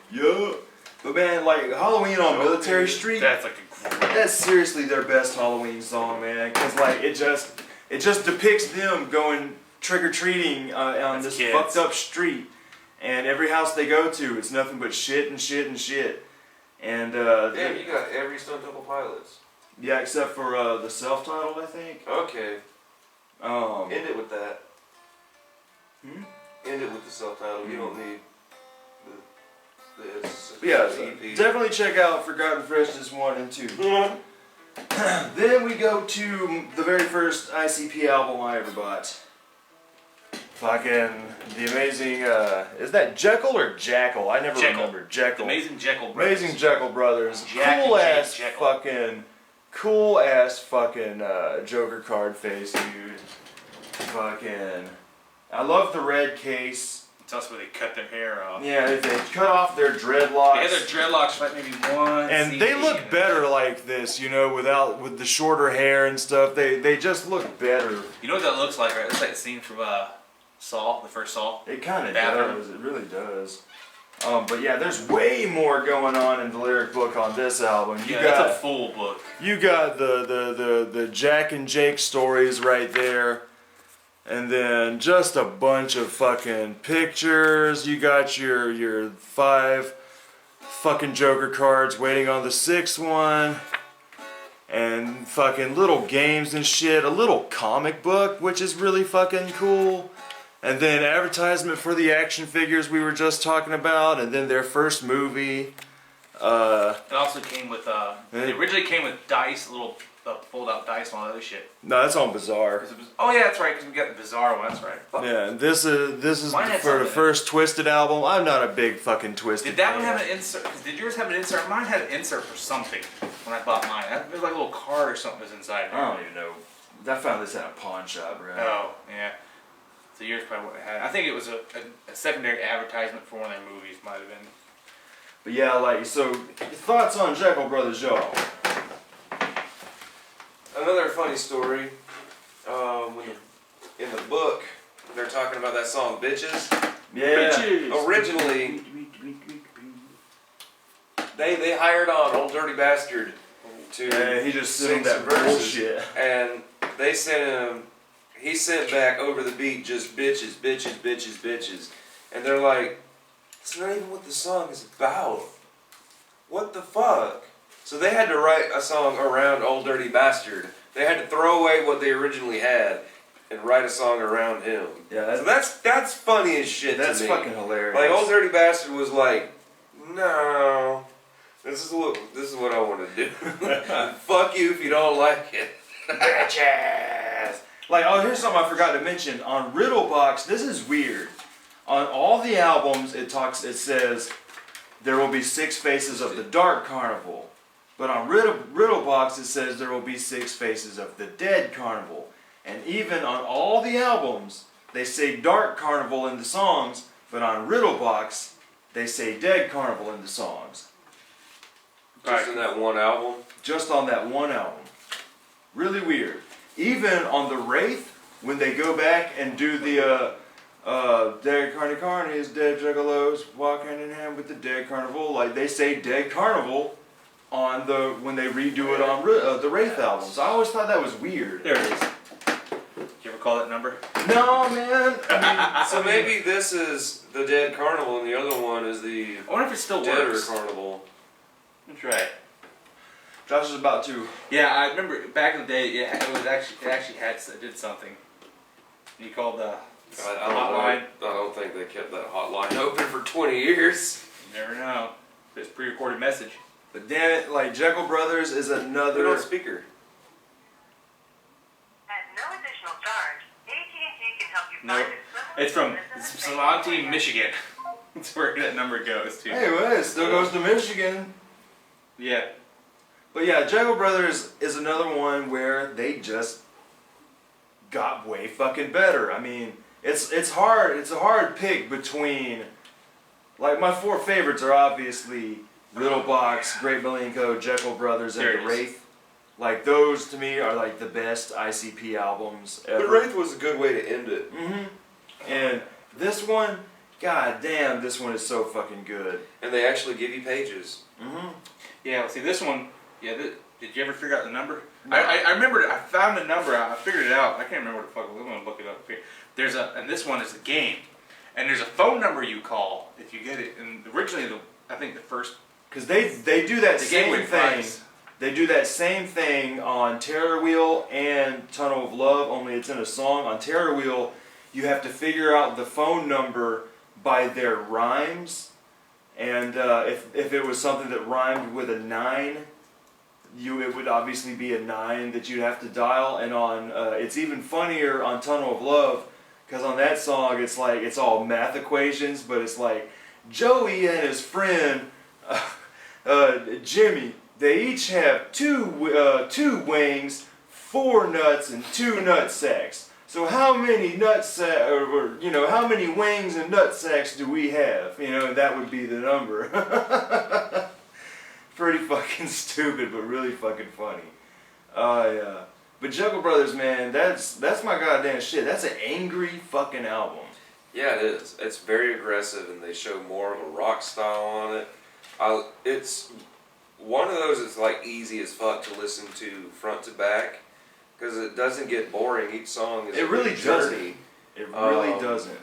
But man, like Halloween on Military Street, That's like a great. that's seriously their best Halloween song, man. Cause like it just depicts them going trick or treating on As this kids. fucked up street, and every house they go to, it's nothing but shit and shit and shit. And Damn, you got every Stone Temple Pilots. yeah, except for the self-titled, I think. Okay. End it with that. Hmm? End it with the self-title. You don't need this. Yeah, EP. definitely check out Forgotten Freshness 1 and 2. Then we go to the very first ICP album I ever bought. Fucking the amazing, is that Jeckel or Jackal? I never Jeckel. remember. Jeckel. Amazing Jeckel Brothers. Amazing Jeckel Brothers. Jack Cool and ass Jake Jeckel. cool ass fucking Joker card face, dude. Fucking, I love the red case. It's also where they cut their hair off. Yeah, they cut off their dreadlocks. They had their dreadlocks for like maybe one. And CD they look better like this, you know, with the shorter hair and stuff. They just look better. You know what that looks like, right? It's like the scene from Saw, the first Saw. It kind of Bathroom. does. It really does. But yeah, there's way more going on in the lyric book on this album. That's a full book. You got the Jack and Jake stories right there. And then just a bunch of fucking pictures. You got your 5 fucking Joker cards waiting on the 6th one. And fucking little games and shit. A little comic book, which is really fucking cool. And then advertisement for the action figures we were just talking about. And then their first movie. It also came with, it originally came with dice, little fold-out dice and all that other shit. No, that's on Bizaar. Oh yeah, that's right, because we got the Bizaar one, that's right. Yeah, this is Mine had for the something. first Twisted album. I'm not a big fucking Twisted Did that fan. one have an insert? Did yours have an insert? Mine had an insert for something when I bought mine. It was like a little card or something was inside there. I don't even know. I found this at a pawn shop, right? Oh, yeah. So yours probably would have had. I think it was a secondary advertisement for one of their movies, might have been. But yeah, like, so thoughts on Jeckel Brothers, y'all? Another funny story. In the book, they're talking about that song "Bitches." Yeah. Bitches. Originally, they hired on Old Dirty Bastard to Yeah, he just sing sing that some verses, bullshit. and they sent him. He sent back over the beat just bitches, bitches, bitches, bitches, and they're like, "It's not even what the song is about. What the fuck?" So they had to write a song around Old Dirty Bastard. They had to throw away what they originally had and write a song around him. Yeah, So that's funny as shit that's to me. fucking hilarious. Like Old Dirty Bastard was like, "No, this is what I want to do. Fuck you if you don't like it." Bitches. Like, oh, here's something I forgot to mention. On Riddle Box, this is weird. On all the albums, it says there will be 6 faces of the Dark Carnival. But on Riddle Box, it says there will be 6 faces of the Dead Carnival. And even on all the albums, they say Dark Carnival in the songs, but on Riddle Box, they say Dead Carnival in the songs. Just in that one album. Just on that one album. Really weird. Even on the Wraith, when they go back and do the Dead Carnies, Dead Juggalos, walk hand in hand with the Dead Carnival, like they say Dead Carnival on when they redo it on the Wraith albums. I always thought that was weird. There it is. Did you ever call that number? No, man. So maybe this is the Dead Carnival and the other one is the I wonder if it still Deader works. Carnival. That's right. Josh is about to. Yeah, I remember back in the day. Yeah, it did something. You called the hotline. I don't think they kept that hotline open for 20 years. You never know. It's a pre-recorded message. But damn it, like Jeckel Brothers is Put it another. on speaker. At no additional charge, AT&T can help you Nope. find It's from Salonti, Michigan. That's where that number goes to. Hey, well, it still goes to Michigan. Yeah. But yeah, Jeckel Brothers is another one where they just got way fucking better. I mean, it's hard. It's a hard pick between, like, my 4 favorites are obviously Riddle Box, Great Milenko, Jeckel Brothers, and There the it is. Wraith. Like, those to me are like the best ICP albums ever. The Wraith was a good way to end it. And this one, god damn, this one is so fucking good. And they actually give you pages. Yeah. Well, see this one. Yeah. Did you ever figure out the number? No. I remember. I found the number out. I figured it out. I can't remember what the fuck it was. I'm gonna look it up here. And this one is a game, and there's a phone number you call if you get it. And originally, I think the first. Because they do that The same gateway thing. price. They do that same thing on Terror Wheel and Tunnel of Love, only it's in a song. On Terror Wheel, you have to figure out the phone number by their rhymes. And if it was something that rhymed with a 9, it would obviously be a 9 that you'd have to dial. And on it's even funnier on Tunnel of Love, because on that song it's like it's all math equations, but it's like Joey and his friend Jimmy. They each have two wings, 4 nuts, and 2 nut sacks. So how many how many wings and nut sacks do we have? That would be the number. Pretty fucking stupid, but really fucking funny. Yeah. But Jeckel Brothers, man, that's my goddamn shit. That's an angry fucking album. Yeah, it is. It's very aggressive, and they show more of a rock style on it. It's one of those that's like easy as fuck to listen to front to back, because it doesn't get boring. Each song is It really a journey. doesn't. It really doesn't.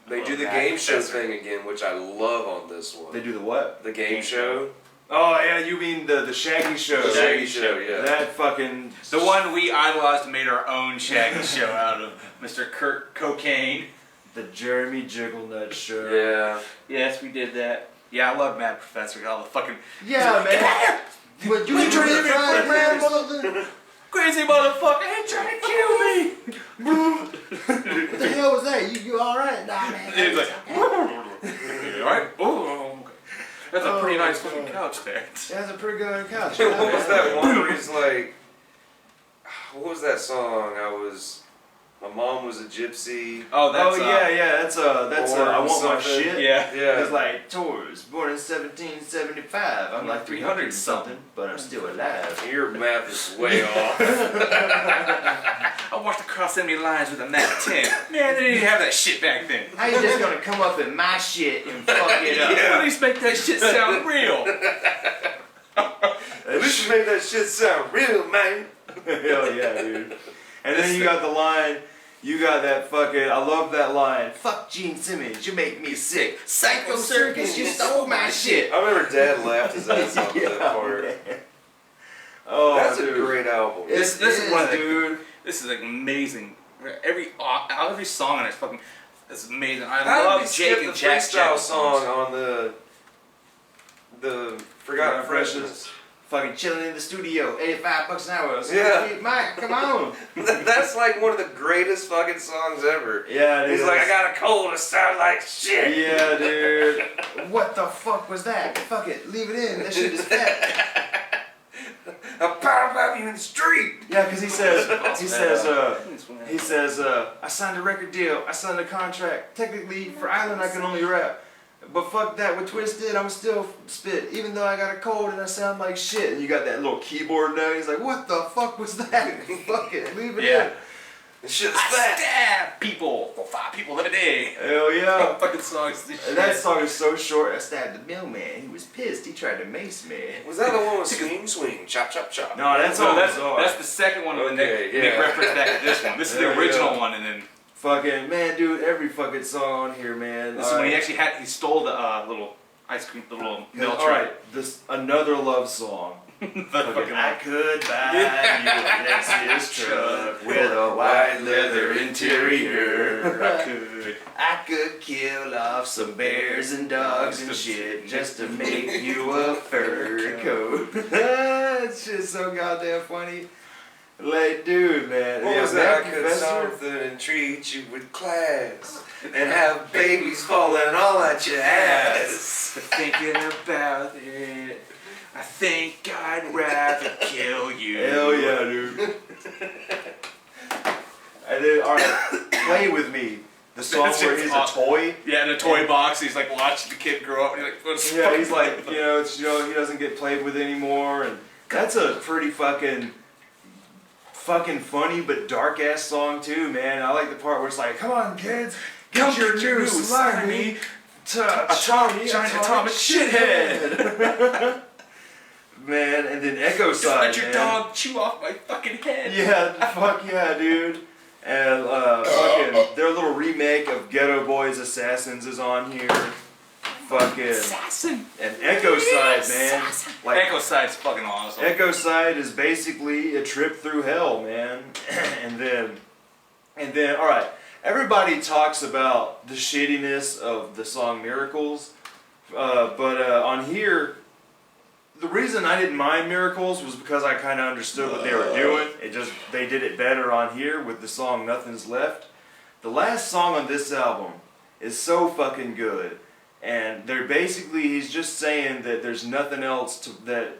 They do the game show thing again, which I love on this one. They do the what? The game show. Oh yeah, you mean the Shaggy Show? The Shaggy Show, yeah. That fucking. The one we idolized and made our own Shaggy show out of, Mr. Kurt Cocaine. The Jeremy Jigglernut Show. Yeah. Yes, we did that. Yeah, I love Mad Professor. All the fucking Yeah, man. But you trying to man, crazy motherfucker! He trying to kill me. what the hell was that? You all right? Nah, man. He's like, all right. Oh, okay. That's a pretty nice fucking God. couch there. That's a pretty good couch. What was that one where he's like, what was that song? My mom was a gypsy. Oh, that's that's I want my something. shit. Yeah. Yeah. It's like Taurus, born in 1775. I'm like 300 something, but I'm still alive. Your math is way off. I watched the cross enemy lines with a map 10. Man, they didn't even have that shit back then. How you just gonna come up in my shit and fuck it up? Yeah. At least make that shit sound real. At least you made that shit sound real, man. Hell yeah, dude. And then you got the line, you got that fucking, I love that line, fuck Gene Simmons, you make me sick. Psycho Circus, you stole my shit. I remember Dad laughed his ass off at that part. Man. Oh, That's dude. a great album. This is one of the, dude. This is like amazing. Every song on it's fucking. It's amazing. I How did we love skip Jake and the Jack freestyle Jeckel song songs. on the Forgotten Freshness? Fucking chilling in the studio, $85 an hour. So Yeah. Mike, come on. That's like one of the greatest fucking songs ever. Yeah, dude. He's like, I got a cold, it sounds like shit. Yeah, dude. What the fuck was that? Fuck it, leave it in. That shit is fat. I'll power you in the street. Yeah, because he says, I signed a record deal. I signed a contract. Technically, for Island, I can only rap. But fuck that, with Twisted, I'm still spit. Even though I got a cold and I sound like shit. And you got that little keyboard note. He's like, what the fuck was that? Fuck it, leave it in. This shit's I fat. stab people, 5 people in a day. Hell yeah. Fucking songs. And that song is so short. I stabbed the mailman. He was pissed. He tried to mace me. Was that the one with swing, swing, chop, chop, chop? No, that's So all that's bizarre. that's the second one. And Okay, they yeah. reference back to this one. This is the Yeah, original yeah. one, and then Fucking, man, dude, every fucking song on here, man. this is when he actually he stole the little ice cream, the little milk tray. Alright, this another love song. The Fucking, fucking I could buy you a Lexus truck with a white leather interior. I could kill off some bears and dogs and shit just to make you a fur coat. It's just so goddamn funny. Like, dude, man. What yeah, was that? I Mac could Professor? something and treat you with class and have babies falling all at your ass. Thinking about it, I think I'd rather kill you. Hell yeah, dude. And then, alright, Play With Me. The song where he's a toy. Yeah, in a toy box. He's like watching the kid grow up. And he's like, what's Yeah, he's like, he doesn't get played with anymore, and that's a pretty fucking funny but dark ass song too, man. I like the part where it's like, come on kids, get your new slimy giant atomic shithead. Man, and then Echo Just Side, let your man. dog chew off my fucking head. Yeah, fuck yeah, dude. And fucking their little remake of Ghetto Boys Assassins is on here. Fucking Assassin. and Echo Side, man. Like Echo Side's fucking awesome. Echo Side is basically a trip through hell, man. and then, all right. Everybody talks about the shittiness of the song Miracles, but on here, the reason I didn't mind Miracles was because I kind of understood what they were doing. They did it better on here with the song Nothing's Left. The last song on this album is so fucking good. And he's just saying that there's nothing else that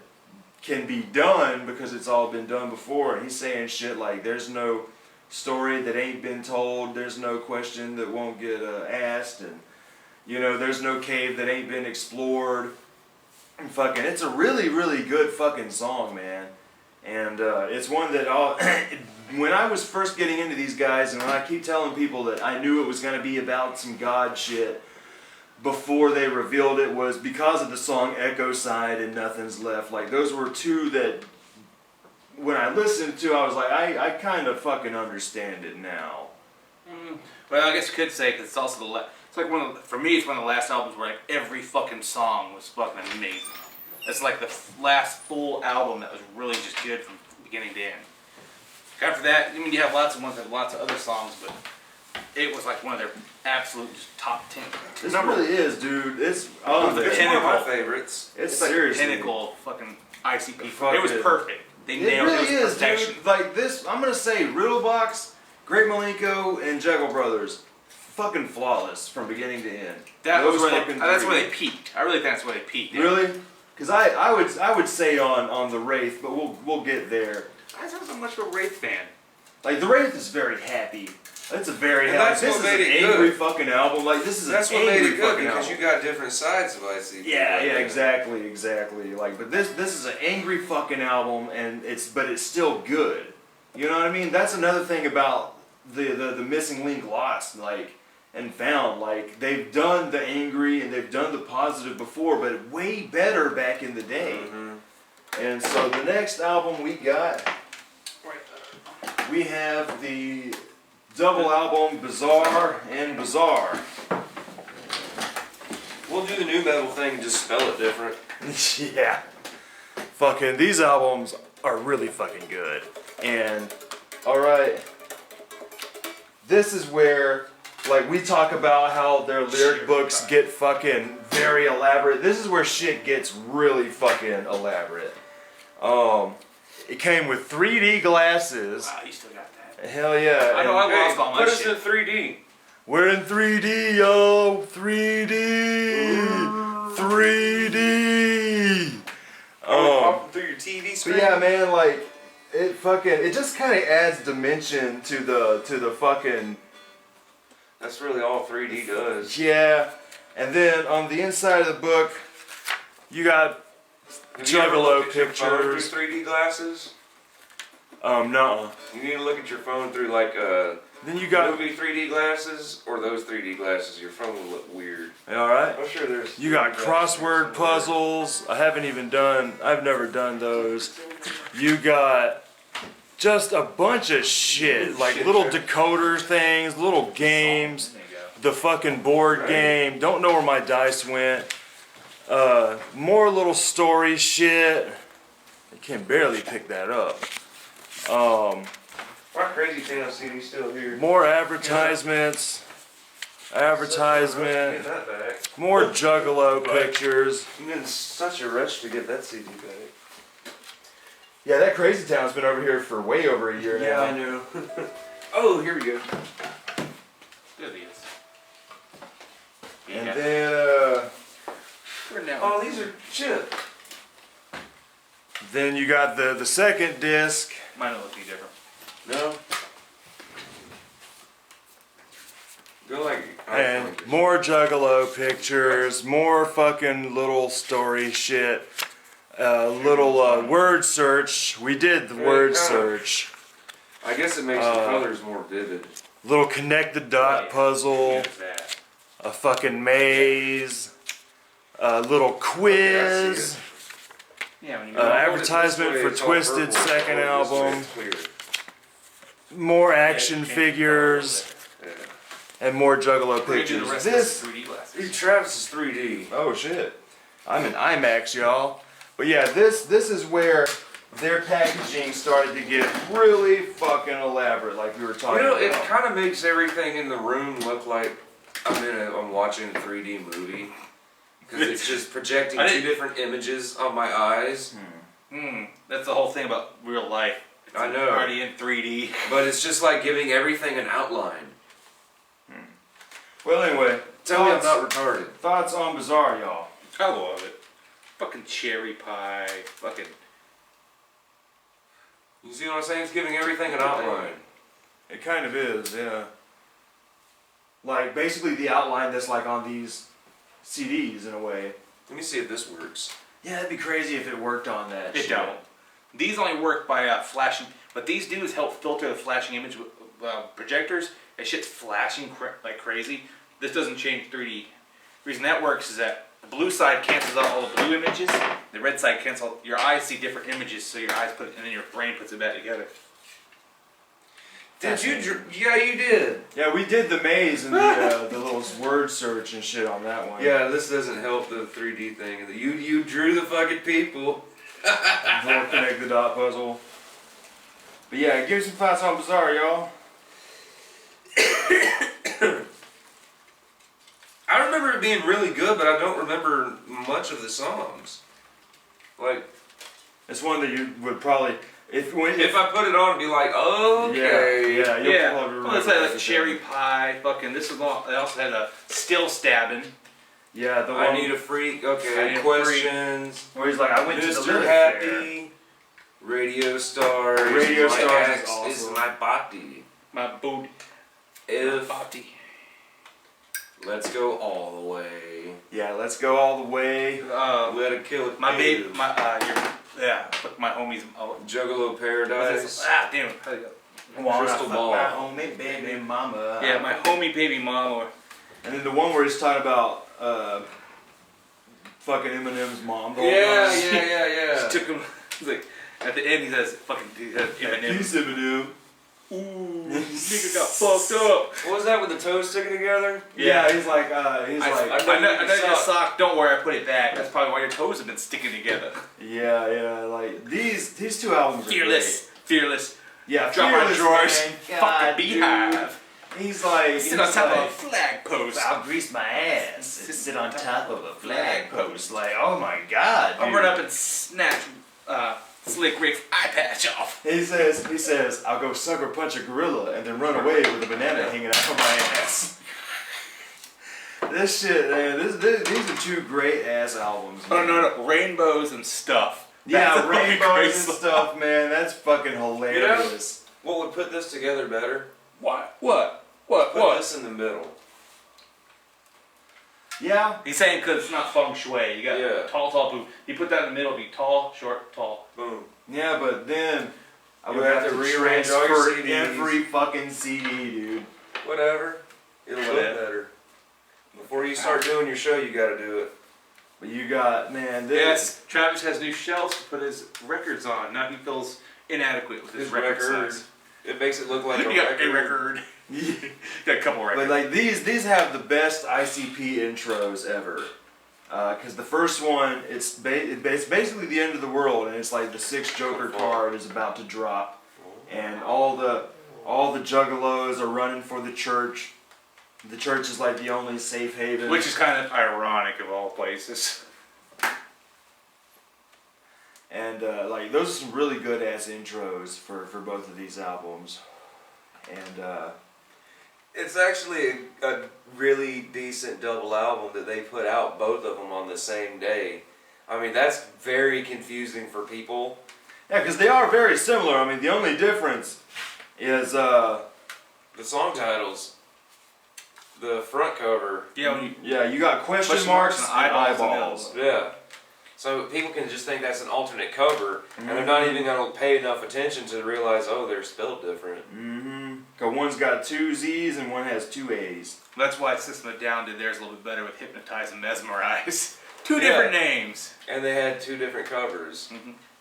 can be done because it's all been done before. And he's saying shit like, there's no story that ain't been told, there's no question that won't get asked, and there's no cave that ain't been explored. And fucking, it's a really, really good fucking song, man. And it's one that when I was first getting into these guys, and when I keep telling people that I knew it was going to be about some God shit, before they revealed it was because of the song Echo Side and Nothing's Left. Like, those were two that, when I listened to, I was like, I kind of fucking understand it now. Well, I guess you could say, because it's also it's like for me, it's one of the last albums where like every fucking song was fucking amazing. It's like the last full album that was really just good from beginning to end. After that, I mean, you have lots of ones that have lots of other songs, but it was like one of their absolute just top 10. This really is, dude. It's It's one of my pinnacle. favorites. It's like seriously pinnacle fucking ICP. Fuck It was it. perfect. They It nailed really it. It was is, perfection. dude. Like this, I'm gonna say Riddle Box, Great Milenko, and Jeckel Brothers, fucking flawless from beginning to end. That's Those where fucking three. they peaked. I really think that's where they peaked. Really? Because I would say on the Wraith, but we'll get there. I wasn't so much of a Wraith fan. Like the Wraith is very happy. It's a very And heavy. that's This what is an made it angry good. fucking album. Like this is That's an what made angry it good fucking because album. you got different sides of ICP. Yeah, like yeah, that. exactly. Like, but this is an angry fucking album, and it's still good. You know what I mean? That's another thing about the missing link lost, like and found. Like they've done the angry and they've done the positive before, but way better back in the day. And so the next album we got, we have the double album Bizaar and Bizzar. We'll do the new metal thing and just spell it different. Yeah. Fucking, these albums are really fucking good. And, alright, this is where, like, we talk about how their lyric books get fucking very elaborate. This is where shit gets really fucking elaborate. It came with 3D glasses. Wow, you still got that. Hell yeah. I know and I lost all my Put us shit. in 3D. we're in 3D, yo! 3D! 3D! Popping through your TV But screen. yeah, man, like it just kind of adds dimension to the fucking That's really all 3D does. yeah. And then on the inside of the book, you got Have you ever Juggalo looked at your phone pictures. through 3D glasses? No. You need to look at your phone through like Then you got movie 3D glasses or those 3D glasses. Your phone will look weird. all right. I'm sure there's. You got 3D glasses crossword somewhere. puzzles. I've never done those. You got just a bunch of shit, like Shit, little right? decoder things, little games. There you go. The fucking board Right. game. Don't know where my dice went. More little story shit. I can barely pick that up. My Crazy Town CD's still here. More advertisements. Get Advertisement. that back. More Juggalo pictures. I'm in such a rush to get that CD back. Yeah, that Crazy Town's been over here for way over a year now. know. Oh, here we go. There it is. And Yeah. then We're now. Oh, these are chip. then you got the second disc. Mine will look any different. No. Go like. And more Juggalo pictures, more fucking little story shit, little word search. We did the word search. I guess it makes the colors more vivid. Little connect the dot puzzle, Here's that. a fucking maze, a little quiz, Yeah, when you advertisement for Twisted second album, more action figures, and more Juggalo We're gonna do the pictures. rest This. of the 3D glasses. Dude, Travis is 3D. Oh shit. I'm in IMAX, y'all. But yeah, this is where their packaging started to get really fucking elaborate, like we were talking You know, it about. kind of makes everything in the room look like I'm watching a 3D movie. Because it's just projecting I two didn't- different images on my eyes. That's the whole thing about real life. It's I know. already in 3D. But it's just like giving everything an outline. Well, anyway, Tell me I'm thoughts, not retarded. thoughts on Bizaar, y'all. I love it. Fucking cherry pie. Fucking. You see what I'm saying? It's giving everything an outline. It kind of is, yeah. Like basically the outline that's like on these CDs in a way. Let me see if this works. Yeah, that'd be crazy if it worked on that. It shit. don't. These only work by flashing, but these dudes help filter the flashing image with projectors. That shit's flashing like crazy. This doesn't change 3D. The reason that works is that the blue side cancels out all the blue images. The red side cancels. Your eyes see different images, so your eyes put it, and then your brain puts it back together. Did you? Yeah, you did. Yeah, we did the maze and the little word search and shit on that one. Yeah, this doesn't help the 3D thing. You drew the fucking people. Little connect the dot puzzle. But yeah, give me some thoughts on Bizaar, y'all. I remember it being really good, but I don't remember much of the songs. Like, It's one that you would probably if I put it on, it'd be like, okay. yeah, you'll Yeah, probably well, it's remember like everything. cherry pie. Fucking. This is all. They also had a still stabbing. Yeah, the one I need a freak. I Okay, need a questions. where he's like, I went to the Mr. Lilith Fair. Happy. Radio Stars. Radio my Stars is ex awesome. is my body. My booty. If Bobby. let's go all the way. Yeah, let's go all the way. Let it kill it. My baby, live. my homies. Juggalo Paradise. Damn it. How do you go? Crystal Ball. My homie, baby, mama. Yeah, my homie baby mama. And then the one where he's talking about fucking Eminem's mom. the whole Yeah, time. yeah. She took him. He's like, at the end, he says, "Fucking Eminem." Peace, Eminem. Ooh, nigga got fucked up. What was that with the toes sticking together? Yeah, he's like, I know your sock. Don't worry, I put it back. That's probably why your toes have been sticking together. yeah, like these two albums are Fearless. great. Yeah, Drop our Fearless, drawers. man. Fucking God, beehive. dude. He's like, Sit on top of a flag post. I'll grease my ass and sit on top of a flag post. Like, oh my god, dude. I'll run up and snatch Slick Rick's eye patch off. He says, I'll go sucker punch a gorilla and then run away with a banana hanging out of my ass. This shit, man, these are two great ass albums. Oh, Man. no, rainbows and stuff. Yeah, That's a fucking rainbows great and song. stuff, man. That's fucking hilarious. What would put this together better? What? Put this in the middle. Yeah. He's saying because it's not feng shui. You got tall, boom. You put that in the middle, it'd be tall, short, tall. Boom. Yeah, but then I You would have have to to rearrange all your transfer CDs. every fucking CD, dude. Whatever. It'll look better. Before you start doing your show, you gotta do it. But you got, man, this. Yes, Travis has new shelves to put his records on. Now he feels inadequate with his record size. It makes it look like a You got record. a record. You got a couple records. But like these have the best ICP intros ever. Because the first one, it's basically the end of the world, and it's like the sixth Joker card is about to drop, and all the juggalos are running for the church. The church is like the only safe haven. Which is kind of ironic of all places. And like those are some really good ass intros for both of these albums. And It's actually a really decent double album that they put out both of them on the same day. I mean, that's very confusing for people. yeah, because they are very similar. I mean, the only difference is The song titles, the front cover. Yeah, when you, yeah, you got question Question marks marks and and eyeballs eyeballs. Yeah. So people can just think that's an alternate cover, and they're not even going to pay enough attention to realize, oh, they're spelled different. Mm-hmm. Cause one's got two Z's and one has two A's. that's why System of a Down did theirs a little bit better with Hypnotize and Mesmerize. Two different names. And they had two different covers.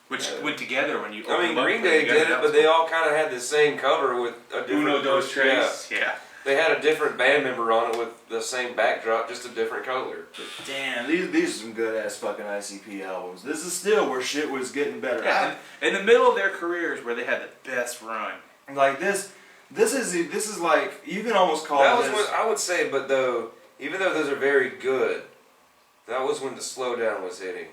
Which went together when you opened I mean, them up, Green put them Day together, did it, that but was they cool. all kind of had the same cover with a different Uno, dos, yeah. tres. Yeah. They had a different band member on it with the same backdrop, just a different color. Damn, these are some good ass fucking ICP albums. This is still where shit was getting better. Yeah, in the middle of their careers where they had the best run. Like this is like you can almost call That was this. what I would say, but though, even though those are very good, that was when the slowdown was hitting.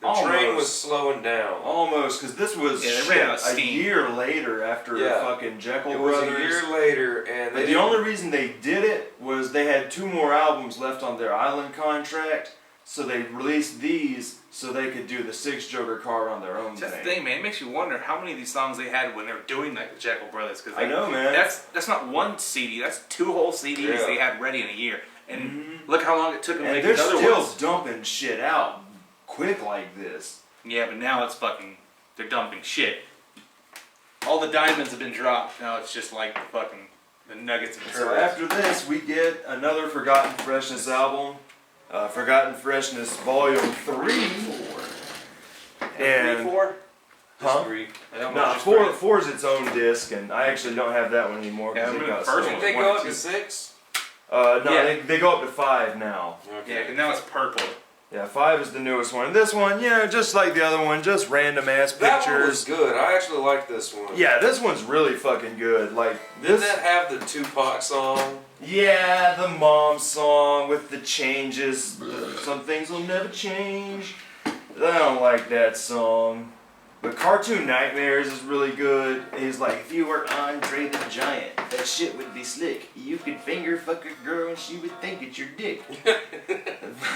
The train was Almost. slowing down. Almost, because this was Yeah, they shit, ran out of a steam. year later after Yeah. fucking Jeckel It was Brothers. a year later, and But the only reason they did it was they had two more albums left on their island contract, so they released these so they could do the sixth Joker card on their own That's the thing. thing, man. It makes you wonder how many of these songs they had when they were doing like the Jeckel Brothers. Cause I know, man. That's not one CD. That's two whole CDs Yeah. they had ready in a year. And look how long it took them to And make they're these other still ones. dumping shit out quick like this. Yeah, but now it's fucking. They're dumping shit. All the diamonds have been dropped. Now it's just like fucking the nuggets and So turds. after this, we get another Forgotten Freshness album, Forgotten Freshness Volume 3. And 4? Huh? Three. I don't know. No, Just four is its own disc, and I actually don't have that one anymore. 'cause Yeah, I it remember got the first sold. Didn't they One go or up two. to 6? No, Yeah. they go up to 5 now. Yeah, and now it's purple. Yeah, 5 is the newest one. This one, just like the other one, just random ass That one was pictures. good. I actually liked this one. Yeah, this one's really fucking good. Like Didn't this. that have the Tupac song? Yeah, the mom song with the changes. Some things will never change. I don't like that song. But Cartoon Nightmares is really good. He's like, if you were Andre the Giant, that shit would be slick. You could finger fuck a girl and she would think it's your dick.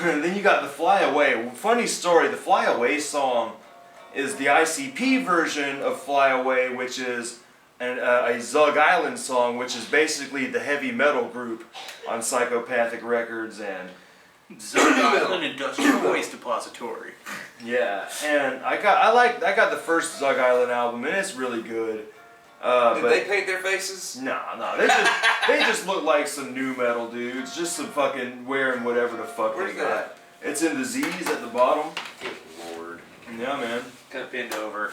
And then you got the Fly Away. Funny story, the Fly Away song is the ICP version of Fly Away, which is a Zug Island song, which is basically the heavy metal group on Psychopathic Records, and Zug Island Industrial Waste Depository. yeah, and I got the first Zug Island album, and it's really good. Did But they paint their faces? nah, they just look like some new metal dudes, just some fucking wearing whatever the fuck Where's they got. It's in the Z's at the bottom. Good lord. Yeah, man. Kind of pinned over.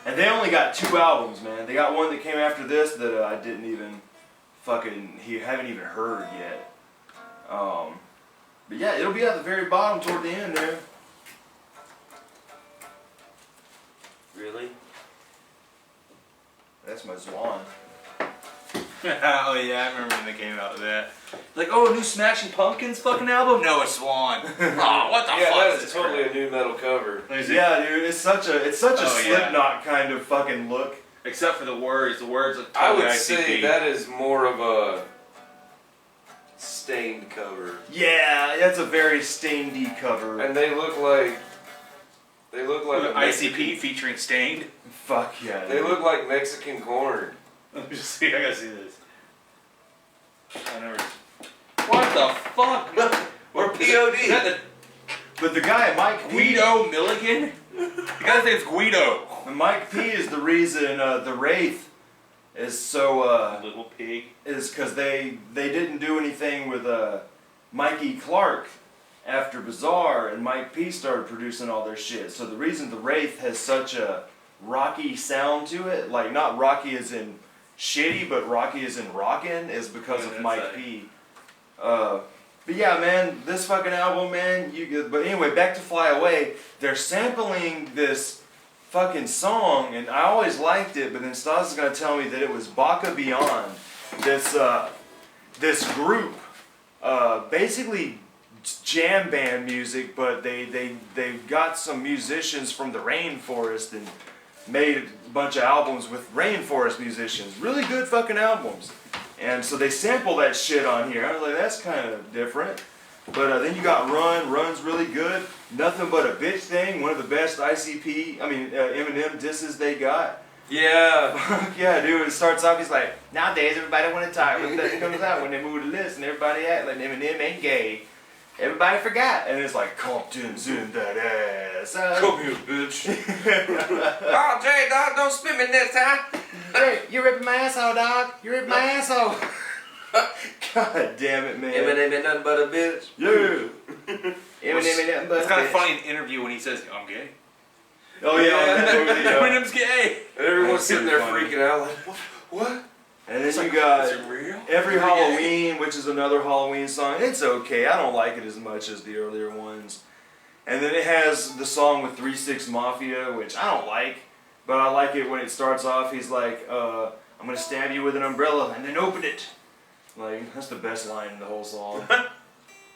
And they only got 2 albums, man. They got one that came after this that I didn't even haven't even heard yet. But yeah, it'll be at the very bottom toward the end there. Really? That's my Swan. Oh yeah, I remember when they came out with that. Like, oh, new Smashing Pumpkins fucking album? No, it's Swan. Oh, what the Yeah, fuck? that is totally a new metal cover. Yeah, dude, it's such a Oh, yeah. Slipknot kind of fucking look. Except for the words. The words are I totally would ICP. say that is more of a stained cover. Yeah, that's a very stainedy cover. And they look like a ICP featuring Stained. Fuck yeah. They dude. look like Mexican corn. Let me just see. I gotta see this. I never. What the fuck? Or Is POD. that But the guy, Mike the P. Guido Milligan? The guy's name's Guido. Mike P is the reason the Wraith is so Little pig. is because they didn't do anything with Mikey Clark after Bizaar, and Mike P started producing all their shit. So the reason the Wraith has such a rocky sound to it, like not rocky as in shitty, but rocky as in rockin', is because Yeah, of that's Mike like- P. But yeah, man, this fucking album, man, but anyway, back to Fly Away. They're sampling this fucking song, and I always liked it, but then Stas is gonna tell me that it was Baka Beyond. This group, basically jam band music, but they got some musicians from the rainforest and made a bunch of albums with rainforest musicians. Really good fucking albums. And so they sample that shit on here. I was like, that's kind of different. But then you got Run's really good. Nothing But a Bitch Thing, one of the best Eminem disses they got. Yeah. Fuck yeah, dude. It starts off, he's like, nowadays everybody want to talk. When that comes out, when they move the list and everybody act like Eminem ain't gay. Everybody forgot. And it's like, Compton's in that ass. Come here, bitch. Oh, Jay, dog, don't spit me next time. Hey, you ripping my asshole, dog. You ripping my asshole. God damn it, man. Eminem ain't nothing but a bitch. Yeah. Eminem ain't nothing but It's a kind of bitch. funny in an interview when he says, I'm gay. Oh yeah. Eminem's gay. And everyone's That's sitting pretty there funny. freaking out like, what? And then It's you like, got is it real? Every Is it Halloween, which is another Halloween song. It's okay. I don't like it as much as the earlier ones. And then it has the song with 3-6 Mafia, which I don't like. But I like it when it starts off. He's like, I'm going to stab you with an umbrella and then open it. Like, that's the best line in the whole song.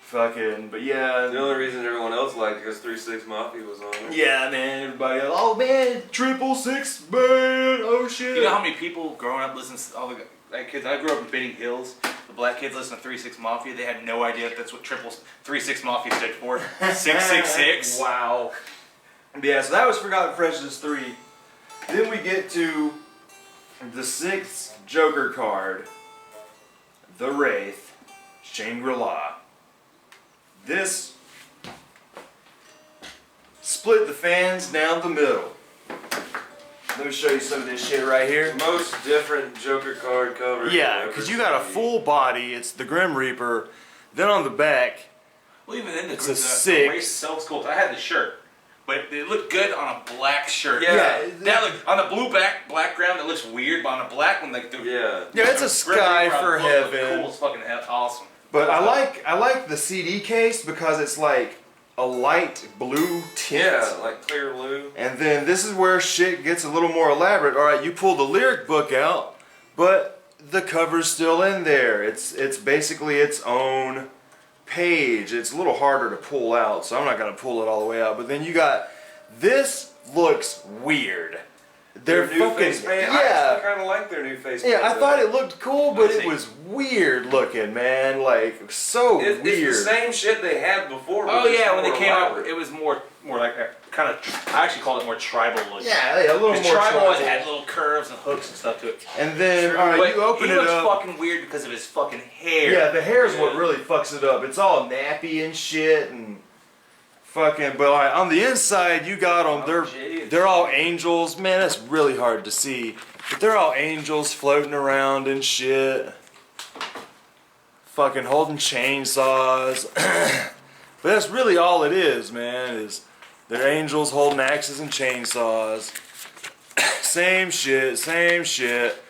Fucking, but yeah. The only reason everyone else liked it because 3-6 Mafia was on it. Yeah, man, everybody else, oh man, 666, man, oh shit. You know how many people growing up listen to all the like kids? I grew up in Benning Hills. The black kids listen to 3-6 Mafia. They had no idea that's what 3-6 Mafia stood for. 666. Wow. Yeah, so that was Forgotten Freshness 3. Then we get to the 6th Joker card, the Wraith, Shangri-La. This split the fans down the middle. Let me show you some of this shit right here. Most different Joker card cover. Yeah, because you got a full body, it's the Grim Reaper. Then on the back, Well, even then, It's the a 6. race itself is cool. I had the shirt, but it looked good on a black shirt. Yeah. That look on a blue background that looks weird, but on a black one, like the Yeah. it's a Grim sky Reaper for look looked heaven. Cool as fucking awesome. But I like the CD case because it's like a light blue tint. Yeah, like clear blue. And then this is where shit gets a little more elaborate. All right, you pull the lyric book out, but the cover's still in there. It's basically its own page. It's a little harder to pull out, so I'm not gonna pull it all the way out. But then you got this looks weird. They're Their new fucking face paint. I actually kind of like their new face paint. Yeah, I thought it looked cool, but it see. was weird looking, man. Like so It's weird. the same shit they had before. Oh but just yeah, when more they came out, elaborate. it was more more like kind of. I actually call it more tribal looking. Yeah, a little more Because tribal always tribal. had little curves and hooks and stuff to it. And then, all right, But you open he it looks up. fucking weird because of his fucking hair. Yeah, the hair is what really fucks it up. It's all nappy and shit and fucking. But all right, on the inside, you got them. They're all angels. Man, that's really hard to see. But they're all angels floating around and shit. Fucking holding chainsaws. But that's really all it is, man. Is they're angels holding axes and chainsaws. Same shit, same shit.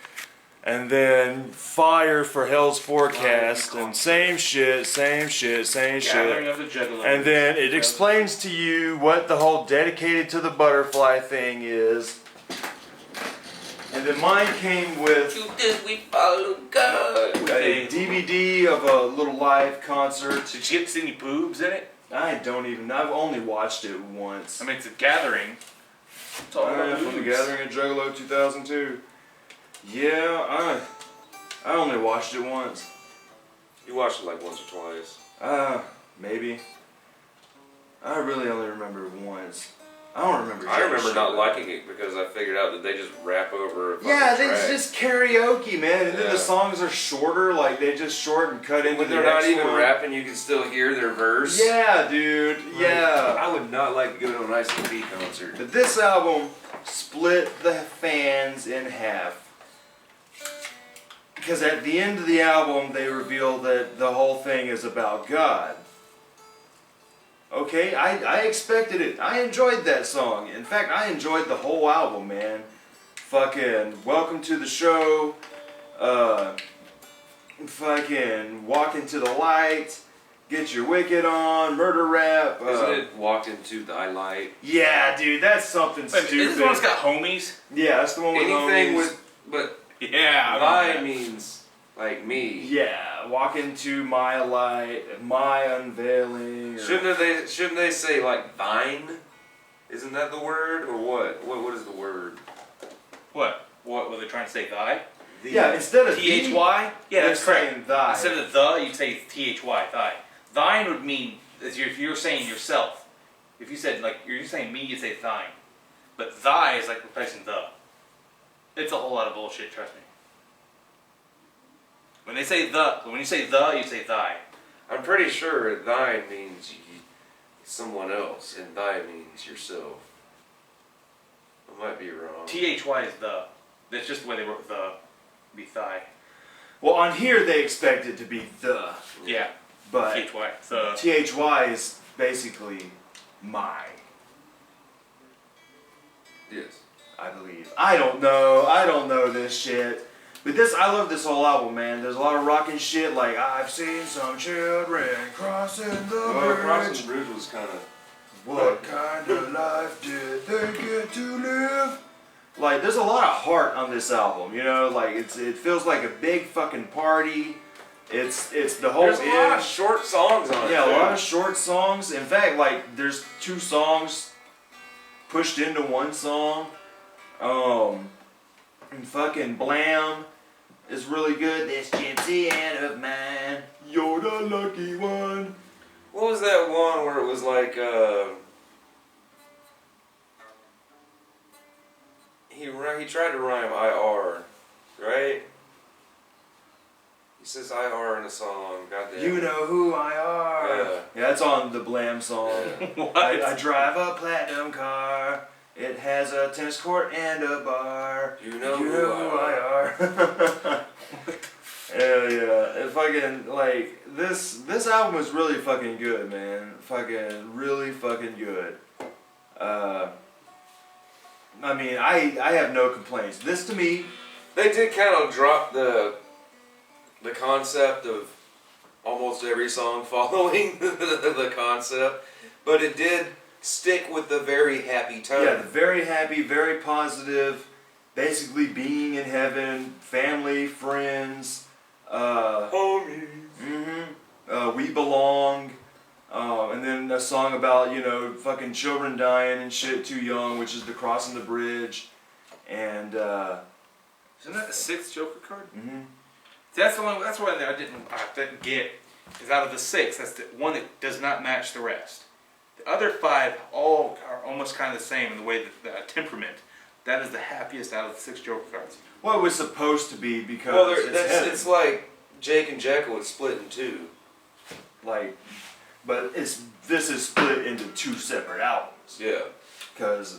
And then fire for Hell's Forecast, and same shit, same shit, same Gathering shit. of the Jeckel. And then it explains to you what the whole dedicated to the butterfly thing is. And then mine came with we follow God. a DVD of a little live concert. Did you get to see any boobs in it? I've only watched it once. I mean, it's a gathering. It's all about From the boobs. Gathering of Jeckel 2002. Yeah, I only watched it once. You watched it like once or twice. Maybe. I really only remember it once. I don't remember. I remember shit not about liking it because I figured out that they just rap over a fucking Yeah, track. it's just karaoke, man. And then Yeah. the songs are shorter, like they just short and cut into When the they're not next even one. rapping, you can still hear their verse. Yeah, dude. Yeah. I would not like to go to an ICP concert. But this album split the fans in half. Because at the end of the album, they reveal that the whole thing is about God. Okay, I expected it. I enjoyed that song. In fact, I enjoyed the whole album, man. Fucking Welcome to the Show. Fucking Walk into the Light. Get Your Wicked On. Murder Rap. Isn't it Walked Into Thy Light? Yeah, dude, that's something Wait, stupid. is this the one that's got homies? Yeah, that's the one with Anything homies. with, but Yeah. thy means like me. Yeah, walk into my light, my unveiling. Or, Shouldn't they say like thine? Isn't that the word or what? What is the word? What? What were they trying to say? Thy? The- yeah, instead of T-H-Y? Yeah, they're that's correct. saying thy. Instead of the, you'd say T-H-Y, thigh. Thine would mean, if you're saying yourself. If you said, like, you're saying me, you'd say thine. But thy is like replacing the. It's a whole lot of bullshit, trust me. When you say the, you say thy. I'm pretty sure thine means someone else, and thy means yourself. I might be wrong. T-H-Y is the. That's just the way they wrote the. Be thigh. Well, on here they expect it to be the, Yeah. but T-H-Y. The. THY is basically my, Yes. I believe. I don't know this shit. But I love this whole album, man. There's a lot of rockin' shit like I've seen some children crossing the Well, bridge. Crossing the Bridge was kind of. What kind of life did they get to live? Like, there's a lot of heart on this album, you know. Like, it feels like a big fucking party. It's the whole. There's a lot of short songs on it. Yeah, a too. lot of short songs. In fact, like, there's 2 songs pushed into one song. And fucking Blam is really good. This gypsy aunt of mine, you're the lucky one. What was that one where it was like, he tried to rhyme IR, right? He says IR in a song, goddamn. You know who I are. Yeah. Yeah, that's on the Blam song. What? I drive a platinum car. It has a tennis court and a bar. You know You who know who I are. Hell yeah. It fucking, like, this album is really fucking good, man. Fucking, really fucking good. I mean, I have no complaints. This to me, They did kind of drop the concept of almost every song following the concept, but it did stick with the very happy tone. yeah, very happy, very positive, basically being in heaven, family, friends, Homies. We Belong, and then a song about, you know, fucking children dying and shit too young, which is the Crossing the Bridge, and, Isn't that the 6th Joker card? mhm. That's the one. That's one that I didn't get. Is out of the 6, that's the one that does not match the rest. The other 5 all are almost kind of the same in the way that the temperament. That is the happiest out of the 6 Joker cards. Well, it was supposed to be because Well, it's it's like Jake and Jeckel. It's split in 2. like, but this is split into 2 separate albums. Yeah. Because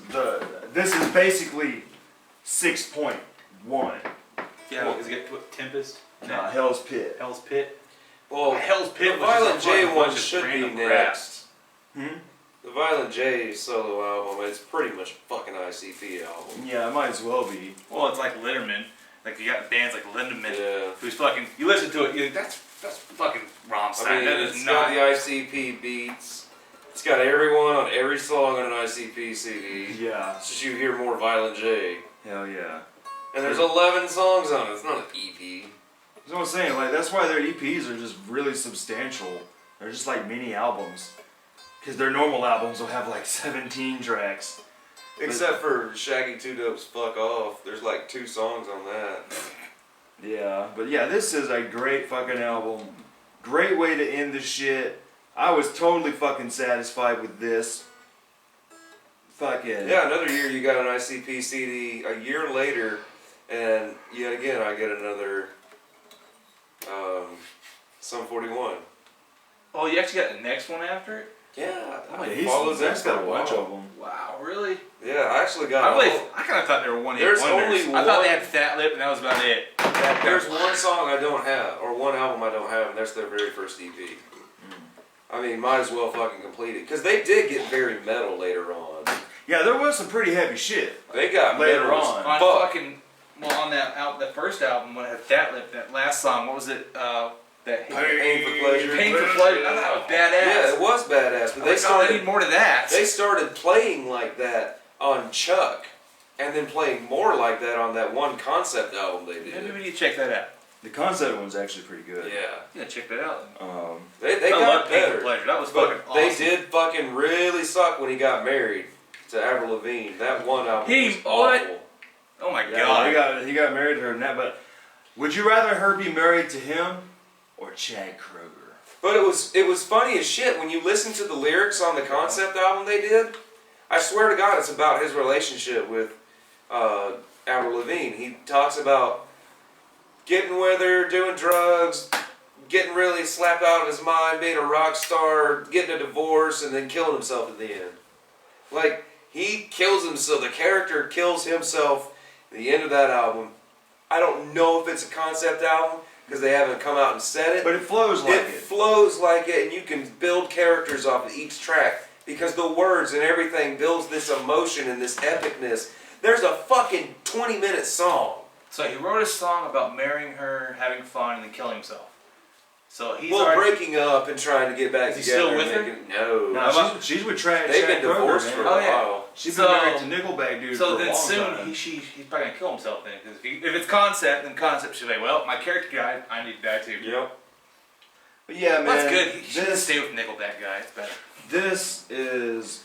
this is basically 6.1. Yeah, what, is it what, Tempest? Hell's Pit. Hell's Pit. Well, Hell's Pit the was Violent just a J fucking one bunch of should be random next. Hmm? The Violent J solo album, it's pretty much a fucking ICP album. Yeah, it might as well be. Well, it's like Letterman. Like you got bands like Lindemann, Yeah. who's fucking. You listen to it, you're like, that's fucking Rammstein. I mean, that it's is got not. the ICP beats. It's got everyone on every song on an ICP CD. Yeah. It's just you hear more Violent J. Hell yeah. And there's 11 songs on it. It's not an E EP. That's what I'm saying. Like, that's why their EPs are just really substantial. They're just like mini albums. Because their normal albums will have like 17 tracks. Except for Shaggy 2 Dope's Fuck Off. There's like 2 songs on that. Yeah, but yeah, this is a great fucking album. Great way to end the shit. I was totally fucking satisfied with this. Fucking. Yeah, another year you got an ICP CD. A year later, and yet again I get another Sum 41. Oh, you actually got the next one after it? Yeah, Oh, I he's followed them got for a bunch while. of them. Wow, really? Yeah, I actually got. I kind of thought they were one hit There's wonders. only I thought one- they had Fat Lip and that was about it. There's one song I don't have, or one album I don't have, and that's their very first EP. I mean, might as well fucking complete it, because they did get very metal later on. Yeah, there was some pretty heavy shit. They got Later metal as on. On fuck. fucking, well, on that first album when it had Fat Lip, that last song, what was it? That Pain for Pleasure. Pain for Pleasure. I thought it was badass. Yeah, it was badass, but I need more to that. They started playing like that on Chuck, and then playing more like that on that one concept album they did. Maybe we need to check that out. The concept one's actually pretty good. Yeah. Yeah, check that out. They I got love Pain for better. Pleasure. That was But fucking awesome. they did fucking really suck when he got married to Avril Lavigne. That one album He- was what? awful. Oh my Yeah, god. he got married to her and that, but would you rather her be married to him or Chad Kroger? But it was funny as shit when you listen to the lyrics on the concept album they did. I swear to God, it's about his relationship with Avril Lavigne. He talks about getting with her, doing drugs, getting really slapped out of his mind, being a rock star, getting a divorce, and then killing himself at the end. Like, he kills himself. The character kills himself at the end of that album. I don't know if it's a concept album because they haven't come out and said it. But it flows like It flows like it, and you can build characters off of each track because the words and everything builds this emotion and this epicness. There's a fucking 20-minute song. So he wrote a song about marrying her, having fun, and then killing himself. So he's Well, already... breaking up and trying to get back Is he together. still with and her? making- No. No, she's with Chad They've been Kroger, divorced man. for a Oh, yeah. while. She's been married to Nickelback dude So for a then long soon time. he's probably gonna kill himself then, because if it's concept, then concept should say, well, my character died, I need to die too. Yep. But yeah, man. Well, that's good. He should This, stay with Nickelback guy. It's better. this is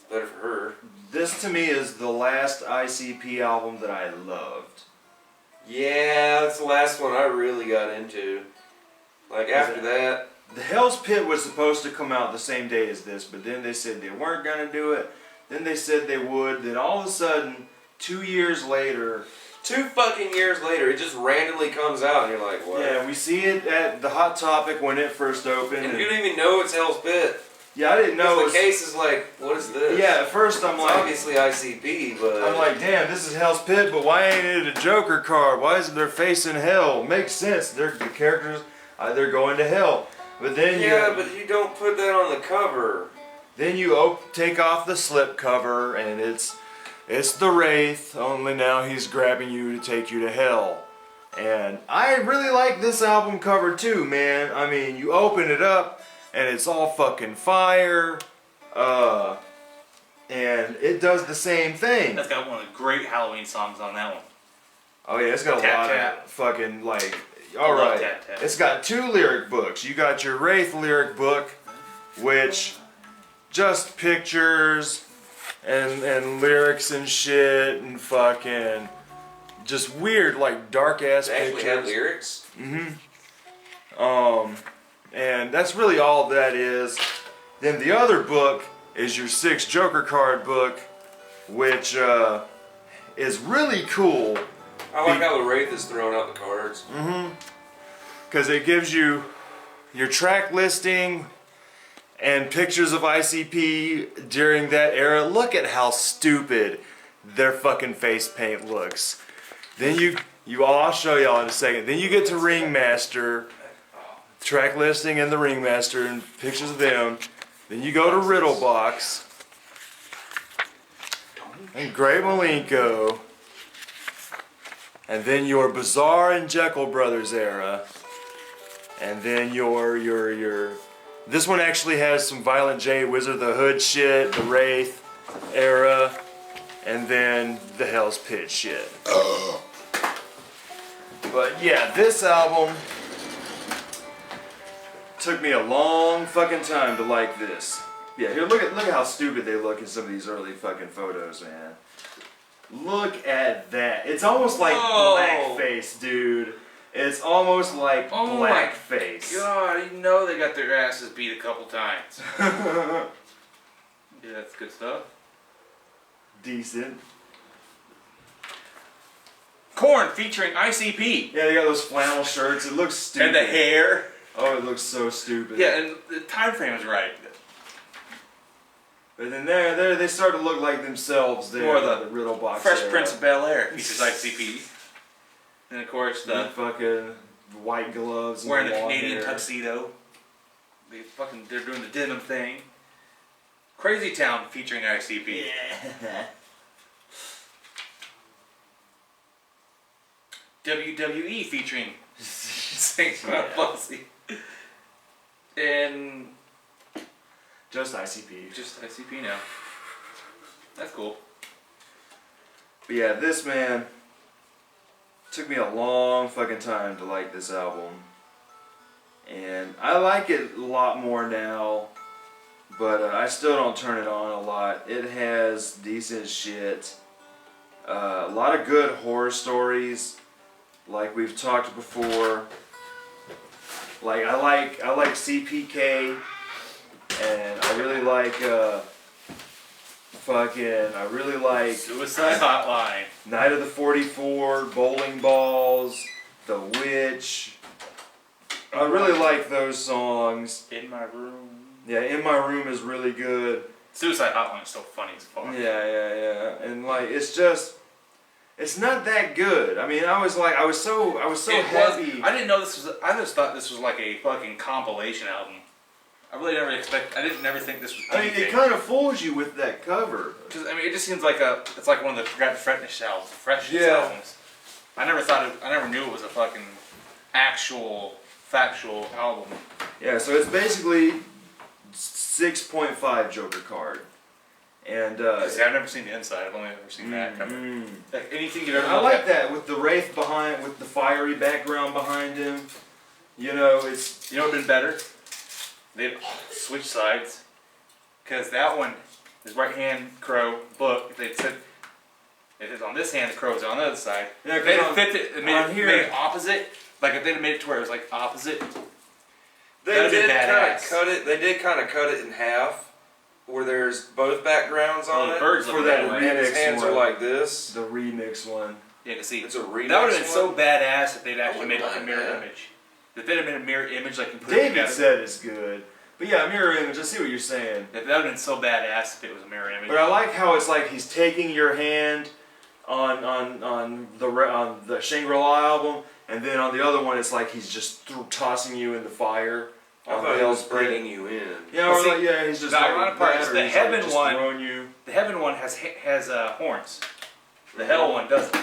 It's better for her. this to me is the last ICP album that I loved. Yeah, that's the last one I really got into. Like, after that, The Hell's Pit was supposed to come out the same day as this, but then they said they weren't gonna do it. Then they said they would. Then all of a sudden, 2 years later, 2 fucking years later, it just randomly comes out, and you're like, what? yeah, we see it at the Hot Topic when it first opened. And you don't even know it's Hell's Pit. Yeah, I didn't know. Because the case is like, what is this? Yeah, at first I'm It's like, obviously ICP, but... I'm like, damn, this is Hell's Pit, but why ain't it a Joker card? Why isn't their face in hell? Makes sense. The characters, they're going to hell. But then yeah, but you don't put that on the cover. then you take off the slip cover, and it's the Wraith. Only now he's grabbing you to take you to hell. And I really like this album cover too, man. I mean, you open it up, and it's all fucking fire. And it does the same thing. That's got one of the great Halloween songs on that one. Oh yeah, it's got a Tap, lot tap. of fucking like. I All love right, Tap, tap. it's got 2 lyric books. You got your Wraith lyric book, which just pictures and lyrics and shit and fucking just weird like dark ass They actually pictures. had lyrics? And that's really all that is. Then the other book is your 6 Joker card book, which is really cool. I like how the Wraith is throwing out the cards. Because it gives you your track listing and pictures of ICP during that era. Look at how stupid their fucking face paint looks. Then I'll show y'all in a second. Then you get to Ringmaster, track listing and the Ringmaster and pictures of them. Then you go to Riddle Box and Great Milenko, and then your Bizaar and Jeckel Brothers era, and then your this one actually has some Violent J, Wizard of the Hood shit, the Wraith era, and then the Hell's Pit shit. But yeah, this album took me a long fucking time to like this. Yeah, here, look at how stupid they look in some of these early fucking photos, man. Look at that. It's almost like blackface, dude. It's almost like blackface. God, you know they got their asses beat a couple times. Yeah, that's good stuff. Decent. Korn featuring ICP. Yeah, they got those flannel shirts. It looks stupid. And the hair. Oh, it looks so stupid. Yeah, and the time frame is right. But then they start to look like themselves there. More the Riddle Box. Fresh era. Prince of Bel-Air features ICP. And of course the fucking white gloves. Wearing and the long Canadian hair. tuxedo. They're doing the denim thing. Crazy Town featuring ICP. Yeah. WWE featuring Saints Posse. And Just ICP. just ICP now. That's cool. But yeah, this man took me a long fucking time to like this album. And I like it a lot more now, but I still don't turn it on a lot. It has decent shit. A lot of good horror stories, like we've talked before. Like I like CPK, and I really like I really like Suicide Hotline. Night of the 44, Bowling Balls, The Witch. I really like those songs. In My Room. Yeah, In My Room is really good. Suicide Hotline is so funny as fuck. Yeah. And like it's not that good. I mean, I was so happy. I didn't know this was. I just thought this was like a fucking compilation album. I really never never think this was. I mean, it kind of fools you with that cover. Because I mean, it just seems like it's like one of the Freshness albums. Yeah. Albums. I never knew it was a fucking actual factual album. Yeah, so it's basically 6.5 Joker card. And See, I've never seen the inside. I've only ever seen that cover. Like anything you've ever. I like that with the Wraith behind, with the fiery background behind him. You know, it's You know what would have been better? They'd switch sides. Because that one is right hand crow book. If they'd said, if it's on this hand, the crow's on the other side. Yeah, if they'd have flipped it, made here- it opposite. Like if they'd have made it to where it was like opposite. They That'd be did kind of badass. cut it. They did kind of cut it in half, where there's both backgrounds on the it. birds for look that that way. And his remix hands one. are like this. the remix one. Yeah, cause see, It's a remix. that would have been so one. badass if they'd actually made wouldn't like a mind mirror that. image. If they'd have made a mirror image, like you put it David together. said it's good. But yeah, mirror image, I see what you're saying. That would have been so badass if it was a mirror image. But I like how it's like he's taking your hand on the Shangri-La album, and then on the other one it's like he's just tossing you in the fire. I on thought the he was Hell's bringing Pit. you in. Yeah, Well, or see, like, yeah, he's just the like ironic part is or the he's, like, heaven just one- throwing you. The heaven one has horns. The hell one doesn't.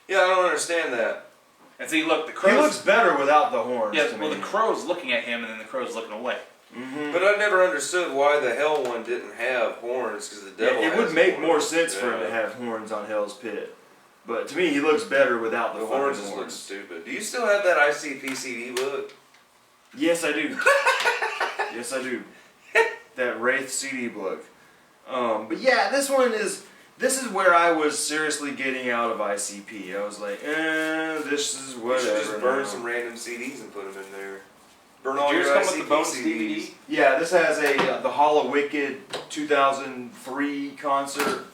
Yeah, I don't understand that. And see, look, the He crow's. looks better without the horns. Yeah, to well, me. the crow's looking at him, and then the crow's looking away. But I never understood why the Hell one didn't have horns, because the devil. Yeah, it has would make horns. more sense for him Yeah. to have horns on Hell's Pit. But to me, he looks better without the The fucking horns just look stupid. Do you still have that ICP CD book? Yes, I do. Yes, I do. That Wraith CD book. But yeah, this is where I was seriously getting out of ICP. I was like, this is You whatever. should just burn now. some random CDs and put them in there. Burn all Did your yours come with the bonus ICP DVD? Yeah, this has the Hall of Wicked 2003 concert.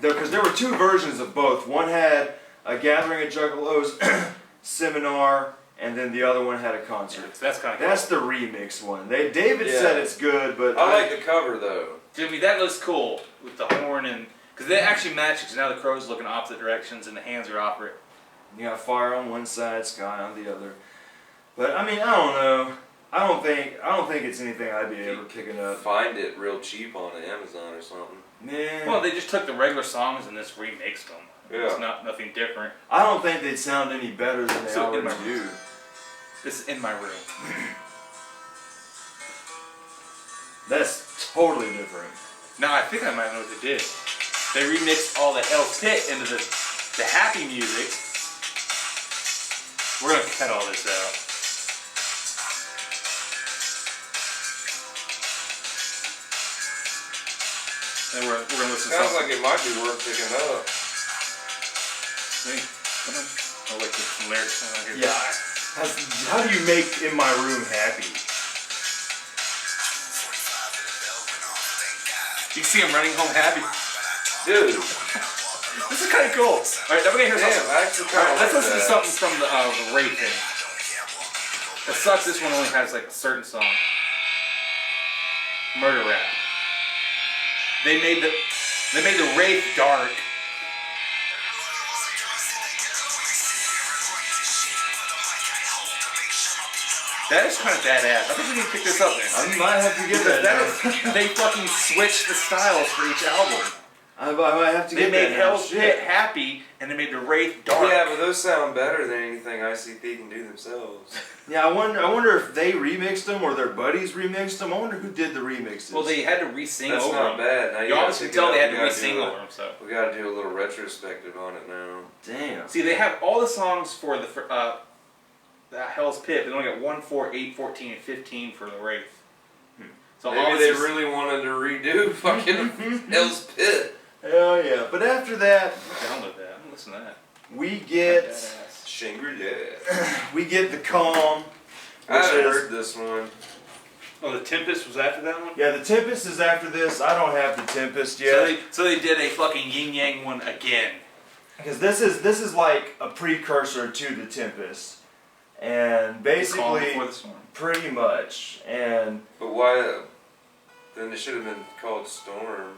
Because there were two versions of both. One had a Gathering of Juggalos seminar, and then the other one had a concert. So that's kind of cool. That's the remix one. David Yeah. said it's good, but I like the cover though. Jimmy, that looks cool with the horn and because they actually match. Because now the crow's looking opposite directions and the hands are opposite. you got fire on one side, sky on the other. But I mean, I don't know. I don't think it's anything I'd be ever picking up. Find it real cheap on Amazon or something. Man, Well, they just took the regular songs and just remixed them. Yeah. It's nothing different. I don't think they'd sound any better than they So, already in my- do. This is in my room. That's totally different. Now I think I might know what they did. They remixed all the Hell's Pit into the happy music. We're gonna cut all this out. And we're gonna listen to Sounds something. like it might be worth picking up. See? Come on. Oh wait, there's some lyrics on here. Yeah. How do you make In My Room happy? You can see him running home happy. Dude, This is kind of cool. Alright, now we're gonna hear damn, something. I actually kind Alright, of let's listen to something from the Wraith thing. It sucks this one only has like a certain song. Murder Rap. They made the Wraith dark. That is kind of badass. I think we need to pick this up, man. I might have to get Because that. they fucking switched the styles for each album. I might have to They get made that. now. Hell's Pit happy, and they made the Wraith dark. Yeah, but those sound better than anything ICP can do themselves. Yeah, I wonder if they remixed them or their buddies remixed them. I wonder who did the remixes. Well, they had to re-sing That's over not them. bad. Now You gotta obviously pick tell it they up. had to We gotta re-sing do a- over them, so. We gotta do a little retrospective on it now. Damn. See, they have all the songs for the Hell's Pit. They only got 1, 4, 8, 14, and 15 for the Wraith. So Maybe they really wanted to redo fucking Hell's Pit. Hell yeah. But after that, download that. I'm gonna listen to that. we get Badass. Shangri-La. the Calm. I haven't is- heard this one. Oh, the Tempest was after that one. Yeah, the Tempest is after this. I don't have the Tempest yet. So they did a fucking yin yang one again. Because this is like a precursor to the Tempest. And Calm basically, Before the Storm. pretty much. And But why? Then it should have been called Storm.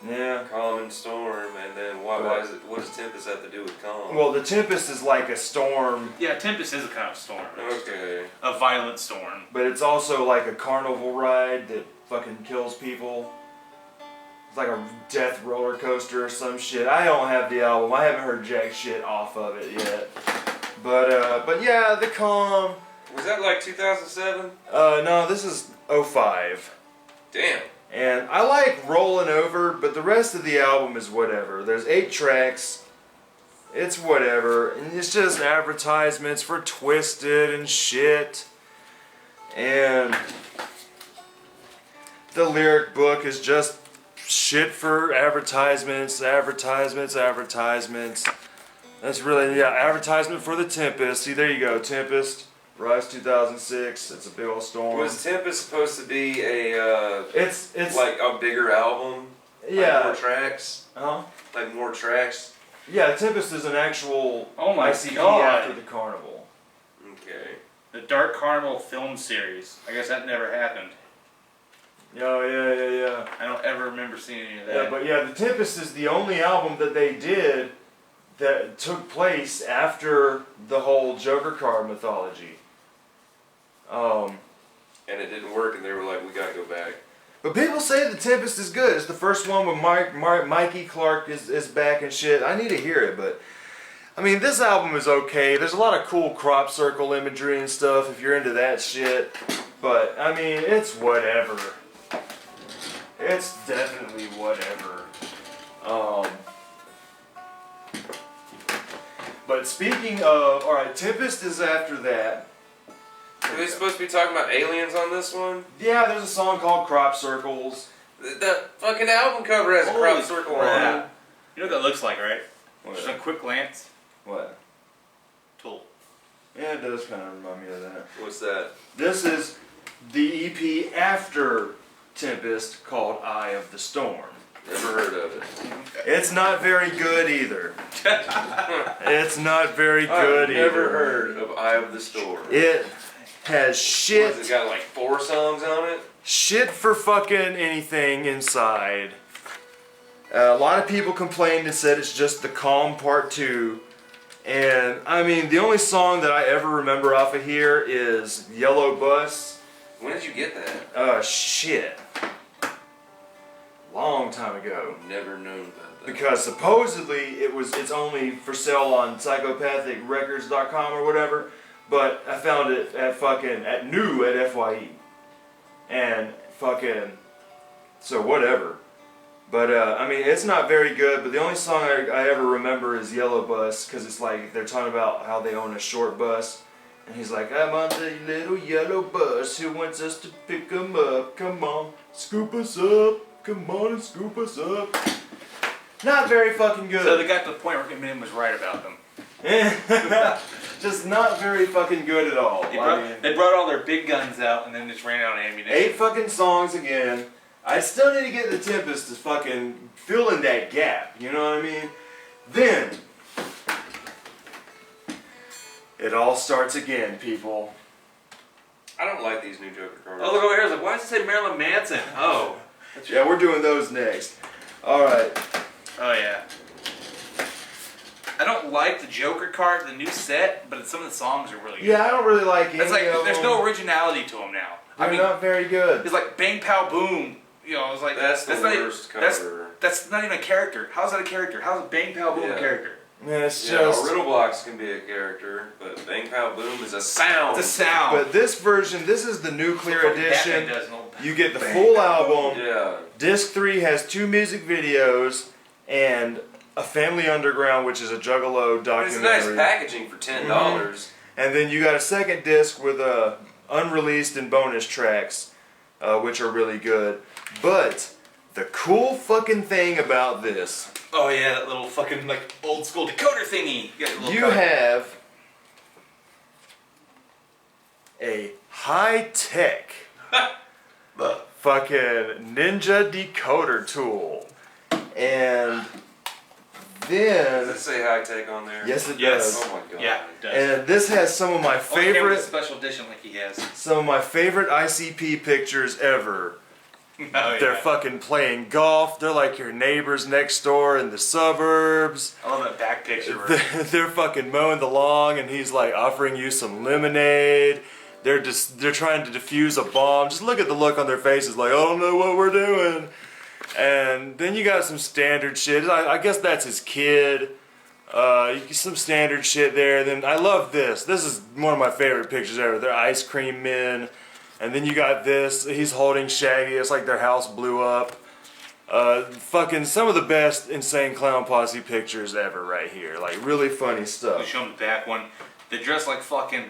yeah. Calm and Storm, and then why is it? What does Tempest have to do with Calm? Well, the Tempest is like a storm, Yeah, Tempest is a kind of storm. Okay. A violent storm. but it's also like a carnival ride that fucking kills people. It's like a death roller coaster or some shit. I don't have the album. I haven't heard jack shit off of it yet. But yeah, the Calm. Was that like 2007? No, this is 05. Damn. And I like Rolling Over, but the rest of the album is whatever. There's 8 tracks. It's whatever. And it's just advertisements for Twisted and shit. And the lyric book is just shit for advertisements, advertisements, advertisements. That's really, yeah, advertisement for the Tempest. See, there you go, Tempest. Rise 2006. It's a big old storm. Was Tempest supposed to be a It's like a bigger album? Like yeah. more tracks? Huh? Like more tracks? Yeah, Tempest is an actual Oh my ICP God. after the carnival. Okay. The Dark Carnival film series. I guess that never happened. Oh yeah. I don't ever remember seeing any of that. Yeah, but yeah, the Tempest is the only album that they did that took place after the whole Joker card mythology. And it didn't work, and they were like, "We gotta go back." But people say the Tempest is good. It's the first one with Mikey Clark is back and shit. I need to hear it, but I mean, this album is okay. There's a lot of cool crop circle imagery and stuff if you're into that shit. But I mean, it's whatever. It's definitely whatever. But speaking of, alright, Tempest is after that. Are they supposed to be talking about aliens on this one? Yeah, there's a song called Crop Circles. The fucking album cover has a Holy crop circle on crap. it. You know what that looks like, right? What? Just a quick glance. What? Tool. Yeah, it does kind of remind me of that. What's that? This is the EP after Tempest called Eye of the Storm. Never heard of it. It's not very good either. It's not very good I've either. never heard of Eye of the Storm. It has shit. It got like 4 songs on it? Shit for fucking anything inside. A lot of people complained and said it's just the Calm Part 2. And I mean, the only song that I ever remember off of here is Yellow Bus. When did you get that? Shit. Long time ago. Never known about that. Because supposedly it's only for sale on psychopathicrecords.com or whatever, but I found it at new at FYE. And fucking, so whatever. But I mean, it's not very good, but the only song I ever remember is Yellow Bus, because it's like they're talking about how they own a short bus. And he's like, I'm on the little yellow bus who wants us to pick him up. Come on, scoop us up. Come on and scoop us up. Not very fucking good. So they got to the point where Eminem was right about them. Just not very fucking good at all. They brought all their big guns out and then just ran out of ammunition. 8 fucking songs again. I still need to get the Tempest to fucking fill in that gap. You know what I mean? Then it all starts again, people. I don't like these new Joker cards. Oh, look over here. I was like, why does it say Marilyn Manson? Oh. Yeah, we're doing those next. Alright. Oh, yeah. I don't like the Joker card, the new set, but some of the songs are really good. Yeah, I don't really like any It's like, of there's them. no originality to them now. They're not very good. It's like Bang Pow Boom. You know, it's like That's the not worst even, cover. That's not even a character. How's that a character? How's a Bang Pow Boom a character? Yeah, it's Yeah, just... Riddle Box can be a character, but Bang Pow Boom is a sound. It's a sound. But this version, this is the nuclear Fucking edition. Batman does an old You get the full album. Yeah. Disc 3 has 2 music videos and a Family Underground, which is a Juggalo It's documentary. a nice packaging for $10. And then you got a second disc with unreleased and bonus tracks, which are really good. But the cool fucking thing about this, Oh yeah, that little fucking like old school decoder thingy. you have a high-tech fucking ninja decoder tool. And Does it then, say high tech on there? yes it Yes. does. Oh my god. Yeah, it does. And this has some of my Only came with a favorite, special edition like he has. ICP pictures ever. Oh, They're yeah. fucking playing golf. They're like your neighbors next door in the suburbs. I love that back picture. Where They're fucking mowing the lawn, and he's like offering you some lemonade. They're trying to defuse a bomb. Just look at the look on their faces, like I don't know what we're doing. And then you got some standard shit. I guess that's his kid. You get some standard shit there. Then I love this. This is one of my favorite pictures ever. They're ice cream men. And then you got this. He's holding Shaggy. It's like their house blew up. Fucking some of the best Insane Clown Posse pictures ever right here. Like really funny we stuff. show him the back one. They dress like fucking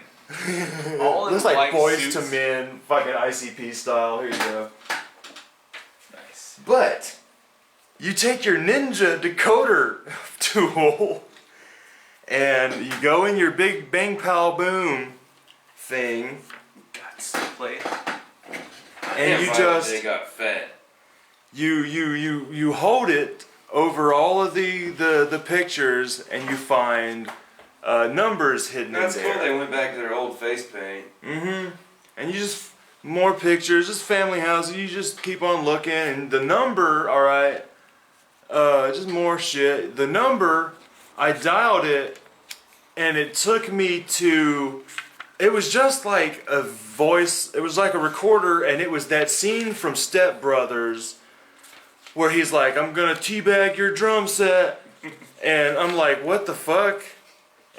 all in Looks like white Boys suits. to Men, fucking ICP style. Here you go. Nice. But you take your ninja decoder tool and you go in your big Bang Pow Boom thing Guts play. and you Damn, just they got fat. you hold it over all of the pictures and you find numbers hidden That's in cool. there. They went back to their old face paint. And you just more pictures, just family houses. You just keep on looking, and the number, all right, just more shit. The number, I dialed it, and it took me to. It was just like a voice. It was like a recorder, and it was that scene from Step Brothers, where he's like, "I'm gonna teabag your drum set," and I'm like, "What the fuck?"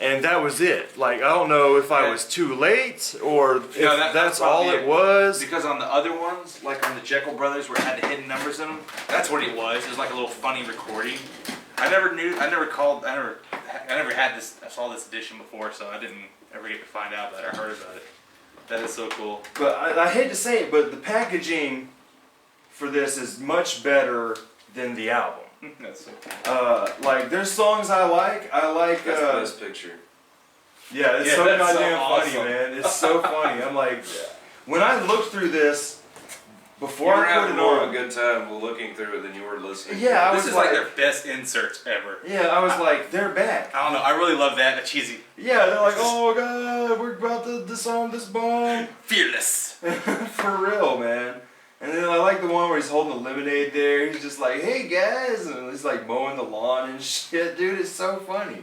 And that was it. Like, I don't know if I was too late or if that's all it was. Because on the other ones, like on the Jeckel Brothers, where it had the hidden numbers in them, that's what it was. It was like a little funny recording. I never had this. I saw this edition before, so I didn't ever get to find out that I heard about it. That is so cool. But I hate to say it, but the packaging for this is much better than the album. That's so cool. Like, there's songs I like. I like, That's the best picture. Yeah, it's Yeah, so that's so goddamn funny, awesome. man. It's so funny. I'm like, when I looked through this You before were I put having it more of on, a good time looking through it than you were listening. yeah, I This was is like their best inserts ever. yeah, I was like, they're back. I don't know. I really love that. A cheesy. Yeah, they're like, oh god, we're about to disarm this bomb. Fearless. For real, man. And then I like the one where he's holding the lemonade there. He's just like, hey guys, and he's like mowing the lawn and shit. Dude, it's so funny.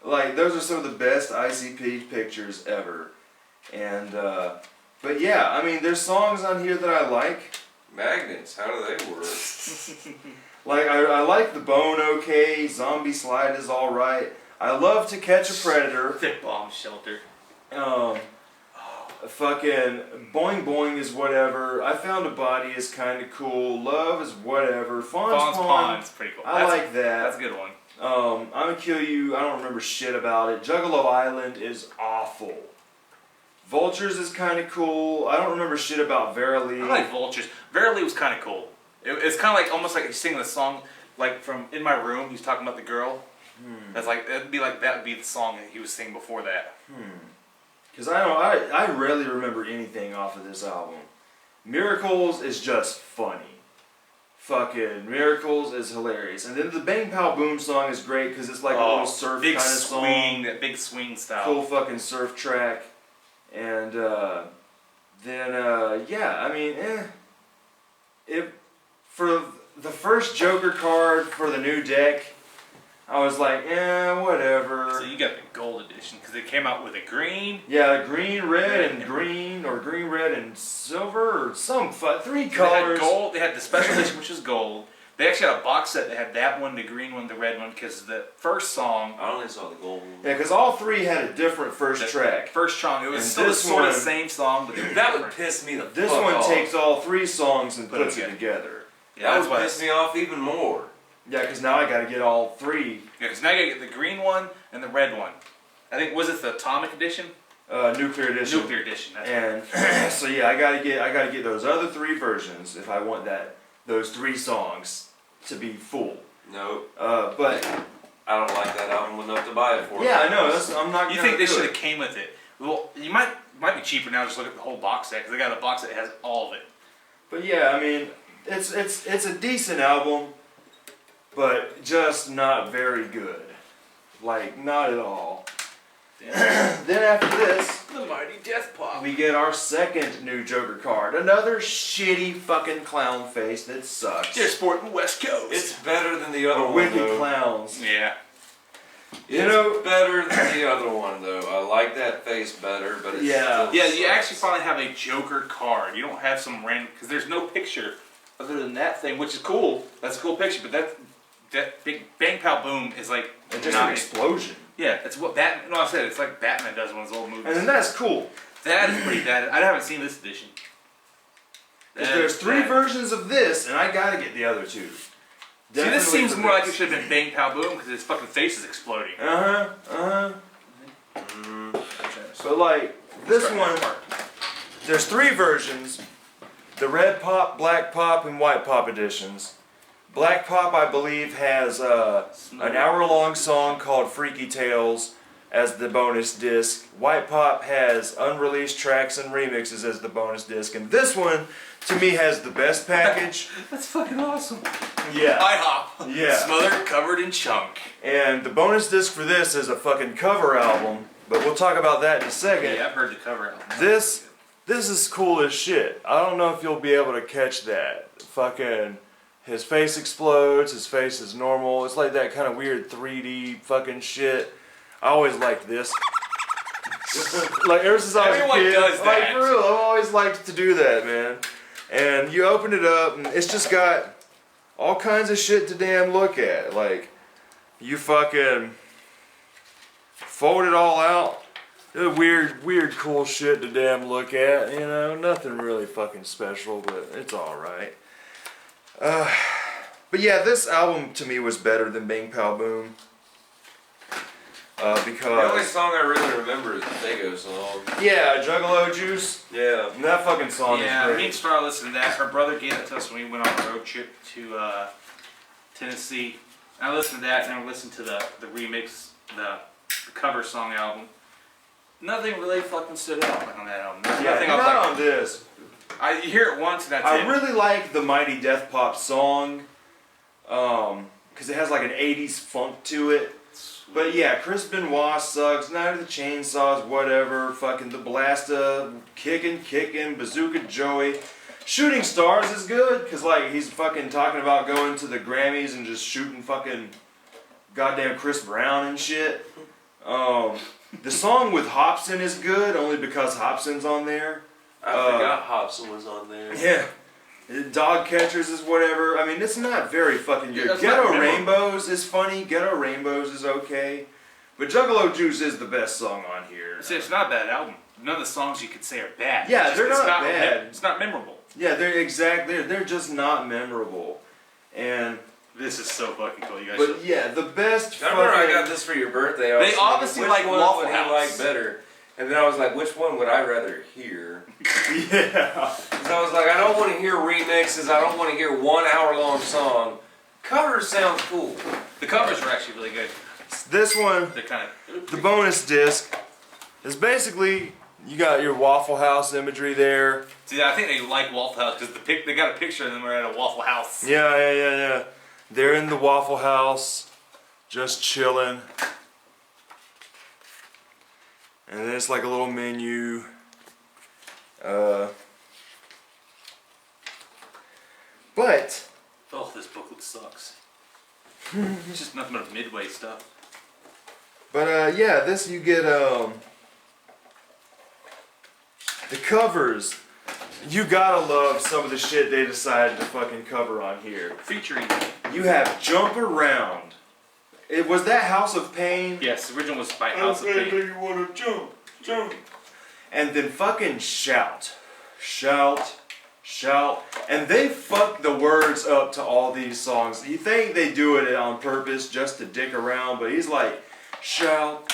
Like, those are some of the best ICP pictures ever. And, but yeah, I mean, there's songs on here that I like. Magnets, how do they work? Like, I like The Bone okay, Zombie Slide is alright. I love To Catch a Predator. Thick bomb shelter. Fucking Boing Boing is whatever. I Found a Body is kind of cool. Love is whatever. Fawn's Pond's pretty cool. I like that. That's a good one. I'm Gonna Kill You, I don't remember shit about it. Juggalo Island is awful. Vultures is kind of cool. I don't remember shit about Verily. I like Vultures. Verily was kind of cool. It's kind of like almost like he's singing the song like from In My Room. He's talking about the girl. That's like it'd be like that would be the song that he was singing before that. Because I rarely remember anything off of this album. Miracles is just funny. Fucking Miracles is hilarious. And then the Bang Pow Boom song is great because it's like a little surf big kind of swing, song. that big swing style. Cool fucking surf track. And then yeah, I mean, for the first Joker card for the new deck, I was like, whatever. So you got the gold edition because it came out with a green. Yeah, green, red, and green, or green, red, and silver, or some three They had colors. gold. They had the special edition, which was gold. They actually had a box set that had that one, the green one, the red one, because the first song. I only saw the gold one. Yeah, because all three had a different first track. First song, it was And still this sort of one- the same song, but That would piss me the This fuck one off. takes all three songs and Put 'em puts it together. Yeah, That that's would why. piss me off even more. Yeah, because now I got to get all three. Yeah, because now you gotta get the green one and the red one. I think was it the Atomic Edition? Nuclear edition. Nuclear Edition. That's And so yeah, I gotta get those other three versions if I want those three songs to be full. No, But I don't like that album enough to buy it for. yeah, I know. I'm not. You gonna think they do should it. have came with it? Well, you might be cheaper now. Just look at the whole box set because they got a box that has all of it. But yeah, I mean, it's a decent album, but just not very good. Like, not at all. Then after this, The Mighty Death Pop. we get our second new Joker card. Another shitty fucking clown face that sucks. They're sporting West Coast. It's better than the other one. Wicked though. clowns. Yeah. It's better than the other one though. I like that face better, but it's Yeah. still Yeah, you sucks. actually finally have a Joker card. You don't have some random because there's no picture other than that thing, which is cool. That's a cool picture, but that big Bang Pow Boom is like It's just not an explosion. Yeah, it's what Batman. No, I said it's like Batman does in his old movies. And then that's cool. That is pretty bad. I haven't seen this edition. Because there's three versions of this, and I gotta get the other two. See, this Definitely seems for more like this. it should have been Bang Pow Boom because his fucking face is exploding. So like this one, there's three versions: the red pop, black pop, and white pop editions. Black pop, I believe, has an hour-long song called "Freaky Tales" as the bonus disc. White pop has unreleased tracks and remixes as the bonus disc, and this one, to me, has the best package. That's fucking awesome. Yeah. IHOP. Yeah. Smothered, covered in chunk. And the bonus disc for this is a fucking cover album, but we'll talk about that in a second. Yeah, I've heard the cover album. This is cool as shit. I don't know if you'll be able to catch that. Fucking, his face explodes, his face is normal. It's like that kind of weird 3D fucking shit. I always liked this. Like ever since I was Everyone a kid, does like that. for real, I've always liked to do that, man. And you open it up, and it's just got all kinds of shit to damn look at. Like, you fucking fold it all out. Weird, cool shit to damn look at. You know, nothing really fucking special, but it's alright. But yeah, this album to me was better than Bang Pow Boom. The only Because, song I really remember is the Fago song. yeah, Juggalo Juice. Yeah. And that fucking song Yeah, is me great. and Star listened to that. Her brother gave it to us when we went on a road trip to Tennessee. I listened to that, and then I listened to the remix, the cover song album. Nothing really fucking stood out like on that album. There's Yeah, nothing I was not like, on this. I hear it once and that's I it. really like the Mighty Death Pop song, because it has like an 80s funk to it. But yeah, Chris Benoit sucks, Night of the Chainsaws, whatever, fucking The Blasta, Kickin', Bazooka Joey. Shooting Stars is good, because like he's fucking talking about going to the Grammys and just shooting fucking goddamn Chris Brown and shit. The song with Hobson is good, only because Hobson's on there. I forgot Hobson was on there. Yeah. Dog Catchers is whatever. I mean, it's not very fucking good. Yeah, that's Ghetto not Rainbows is funny. Ghetto Rainbows is okay. But Juggalo Juice is the best song on here. See, it's not a bad album. None of the songs you could say are bad. Yeah, It's they're it's not bad. It's not memorable. Yeah, they're just not memorable. And This is so fucking cool. You guys but yeah, the best I remember I fucking- got this for your birthday. I was They thinking, obviously which like one Waffle would House. he like better? And then I was like, which one would I rather hear? Yeah. So I was like, I don't want to hear remixes. I don't want to hear 1 hour long song. Covers sounds cool. The covers are actually really good. This one, They're kind of. the bonus disc, is basically you got your Waffle House imagery there. See, I think they like Waffle House because they got a picture of them at a Waffle House. Yeah. They're in the Waffle House, just chilling. And then it's like a little menu. But Oh, this booklet sucks. It's just nothing but midway stuff. yeah, this you get the covers. You gotta love some of the shit they decided to fucking cover on here. Featuring. You have Jump Around. It was that House of Pain. Yes, the original was by House of Pain. You wanna jump. And then fucking shout. And they fuck the words up to all these songs. You think they do it on purpose just to dick around, but he's like, shout,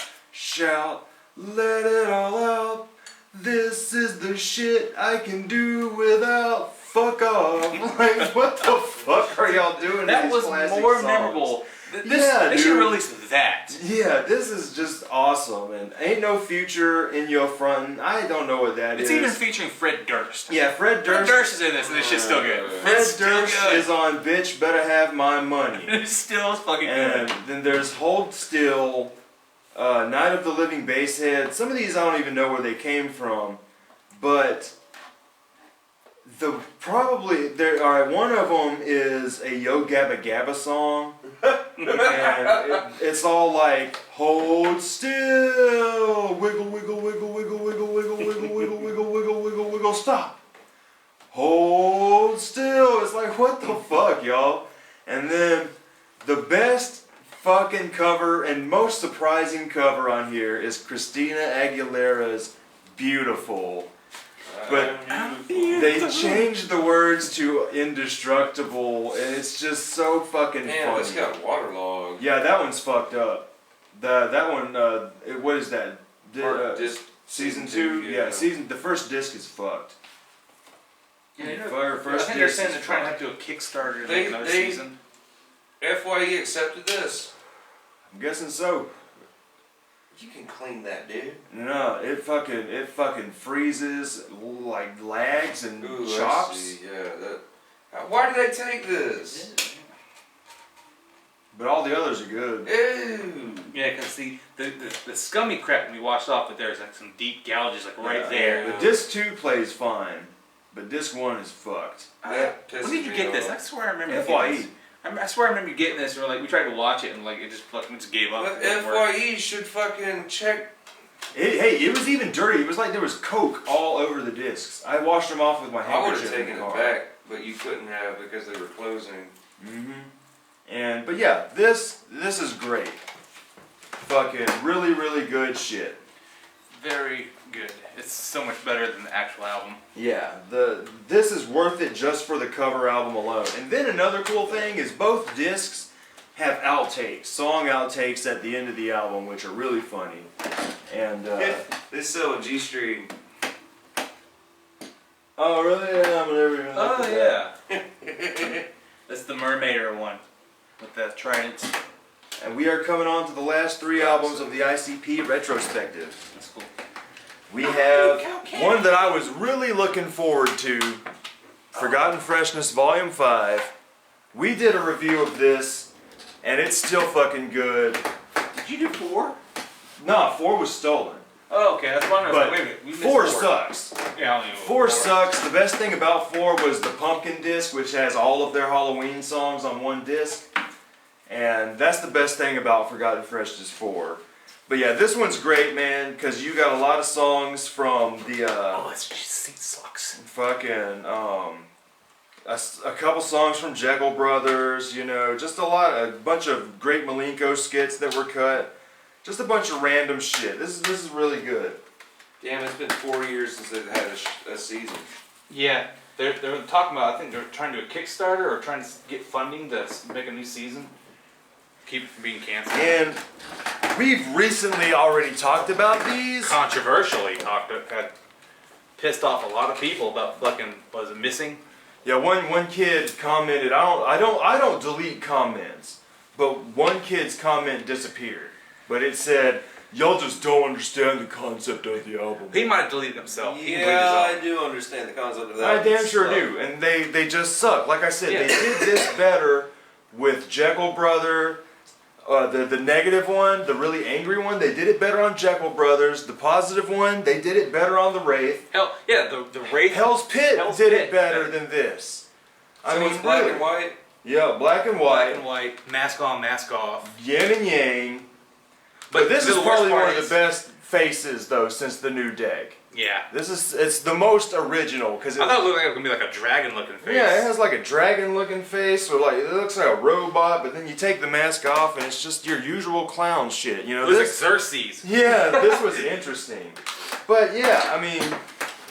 let it all out. This is the shit I can do without. Fuck off. Like, what the fuck are y'all doing? That to these was classic more songs? memorable. Yeah, they should dude. release that. Yeah, this is just awesome, and Ain't No Future in Your Front. I don't know what that It's is. even featuring Fred Durst. Yeah, Fred Fred Durst. Durst is in this, and this shit's still good. Fred It's still Durst good. is on Bitch Better Have My Money. It's still fucking And good. then there's Hold Still, Night of the Living Basshead. Some of these I don't even know where they came from, but one of them is a Yo Gabba Gabba song, and it's all like hold still, wiggle wiggle wiggle wiggle wiggle wiggle wiggle wiggle wiggle wiggle wiggle wiggle stop, hold still. It's like what the fuck, y'all? And then the best fucking cover and most surprising cover on here is Christina Aguilera's Beautiful. But they changed the words to indestructible, and it's just so fucking Damn, funny. it's got waterlogged. Yeah, that one's fucked up. That one, what is that? Season 2? Yeah, the first disc is fucked. Yeah, First I think they're disc saying is they're trying to fucked. have to do a Kickstarter to They- make another they- season. FYE accepted this. I'm guessing so. You can clean that, dude. No, it fucking freezes, like lags and Ooh, I chops. see. Yeah, why did they take this? But all the others are good. Ew. Yeah, because the scummy crap when we washed off, but there's like some deep gouges like right there. The disc 2 plays fine, but disc 1 is fucked. That When pisses did you me get this? off. I swear I remember FYE. getting this. I swear I remember you getting this, or like we tried to watch it and like it just fucking just gave up. But It didn't work. FYE should fucking check. It was even dirty. It was like there was coke all over the discs. I washed them off with my I would handkerchief. have in taken the it car. back, but you couldn't have because they were closing. But yeah, this is great. Fucking really good shit. Very good. It's so much better than the actual album. Yeah, this is worth it just for the cover album alone. And then another cool thing is both discs have outtakes, song outtakes at the end of the album, which are really funny. And They sell a G Street. oh really? Yeah, I'm never even looked Oh at that. yeah. That's the Mermaider one with the tridents. And we are coming on to the last 3 albums of the ICP Retrospective. That's cool. we have one that I was really looking forward to, Forgotten Freshness Volume 5. We did a review of this, and it's still fucking good. Did you do 4? Nah, 4 was stolen. Oh, okay. That's one. But Wait a minute. We missed 4 sucks. Yeah, I don't even know 4 sucks. The best thing about 4 was the Pumpkin disc, which has all of their Halloween songs on one disc. And that's the best thing about Forgotten Freshness 4. But yeah, this one's great, man, because you got a lot of songs from the, this seat sucks. fucking, a couple songs from Jeckel Brothers, you know, just a bunch of Great Milenko skits that were cut. Just a bunch of random shit. This is really good. Damn, it's been 4 years since they've had a season. Yeah, they're talking about. I think they're trying to do a Kickstarter or trying to get funding to make a new season. Keep it from being canceled. And we've recently already talked about these. Controversially had pissed off a lot of people about fucking missing. Yeah, one kid commented. I don't delete comments, but one kid's comment disappeared. But it said, "Y'all just don't understand the concept of the album." He might have deleted himself. Yeah, I do understand the concept of that. I damn sure do, and they just suck. Like I said, Yeah. they did this better with Jeckel Brother. The negative one, the really angry one, they did it better on Jeckel Brothers. The positive one, they did it better on the Wraith. Hell, yeah, the Wraith. Hell's Pit Hell's did Pit. it better than this. So it's black and white? Yeah, black and Black white, and white, mask on, mask off. yin and yang. But this is the probably worst one part of the best faces though since the new deck. Yeah. It's the most original because I thought it looked like it was gonna be like a dragon-looking face. yeah, it has like a dragon-looking face, or like it looks like a robot. But then you take the mask off, and it's just your usual clown shit. You know, It was this. like Xerxes. Yeah, this was interesting. But yeah, I mean,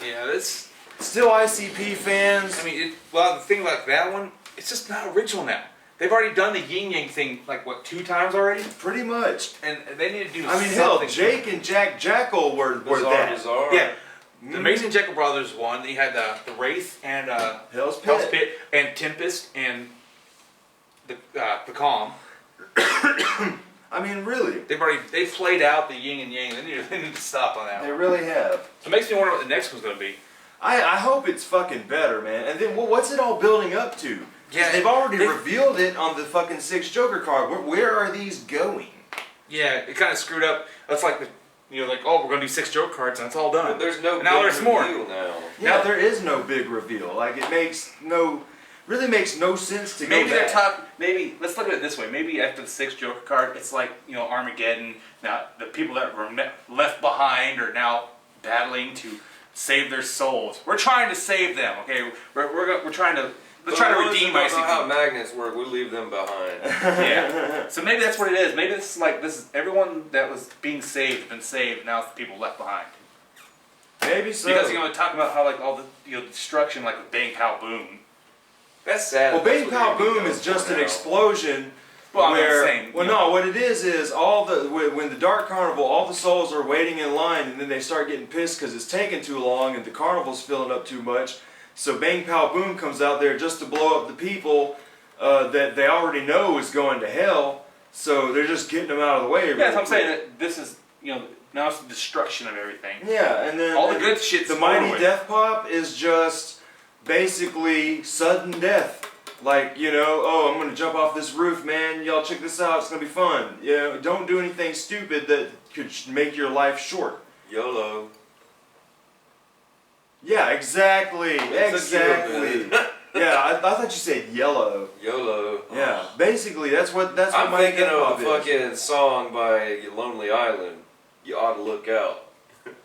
Yeah, this. still ICP fans. I mean, the thing about that one, it's just not original now. They've already done the yin yang thing like what 2 times already, Pretty much. and they need to do. I mean, hell, something. Jake and Jack Jeckel were Bizaar, that. Bizzar. Yeah, the Amazing Jeckel Brothers won. Then you had the Wraith and Hell's Pit. Hell's Pit and Tempest and the Calm. I mean, really, They've played out the yin and yang. They need to stop on that they one. really have. So it makes me wonder what the next one's gonna be. I hope it's fucking better, man. And then what's it all building up to? Yeah, They've already revealed it on the fucking 6 Joker card. Where are these going? Yeah, it kind of screwed up. That's like oh, we're gonna do 6 joke cards and it's all done. But there's no And now big there's more. reveal now. Yeah, there is no big reveal. Like it really makes no sense to Maybe go they're back. Maybe let's look at it this way. Maybe after the 6 Joker card, it's like Armageddon. Now the people that were left behind are now battling to save their souls. We're trying to save them. Okay, we're trying to redeem I know how ICP. magnets work. We leave them behind. Yeah. So maybe that's what it is. Maybe this is everyone that was being saved has been saved. Now it's the people left behind. Maybe so. Because talking about how like all the destruction like with Bang Pow Boom. That's sad. Well, That's Bang what Pow they're gonna Boom go is just for an now. explosion. Well, where, I'm saying. well, no, what it is all when the Dark Carnival, all the souls are waiting in line, and then they start getting pissed because it's taking too long, and the carnival's filling up too much. So Bang Pow Boom comes out there just to blow up the people that they already know is going to hell. So they're just getting them out of the way. Yeah, that's what I'm saying. That this is now it's the destruction of everything. Yeah, and then All the good shit's the over Mighty with. Death Pop is just basically sudden death. Like, oh, I'm gonna jump off this roof, man. Y'all check this out. It's gonna be fun. Don't do anything stupid that could make your life short. YOLO. Yeah, exactly. That's Exactly. Yeah, I thought you said yellow. YOLO. Yeah, basically that's what I'm Mighty thinking Death of a Pop is. fucking song by Lonely Island. You ought to look out.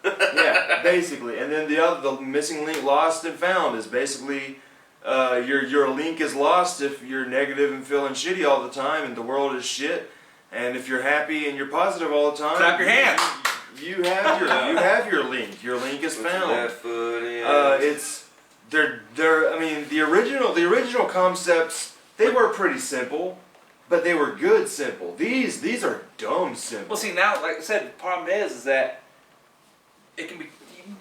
Yeah, basically. And then the missing link, lost and found, is basically your link is lost if you're negative and feeling shitty all the time, and the world is shit. And if you're happy and you're positive all the time, Clap your hands. You have your link. Your link is Put your found. left foot in. I mean the original concepts, they were pretty simple, but they were good simple. These are dumb simple. Well, see now, like I said, the problem is that it can be.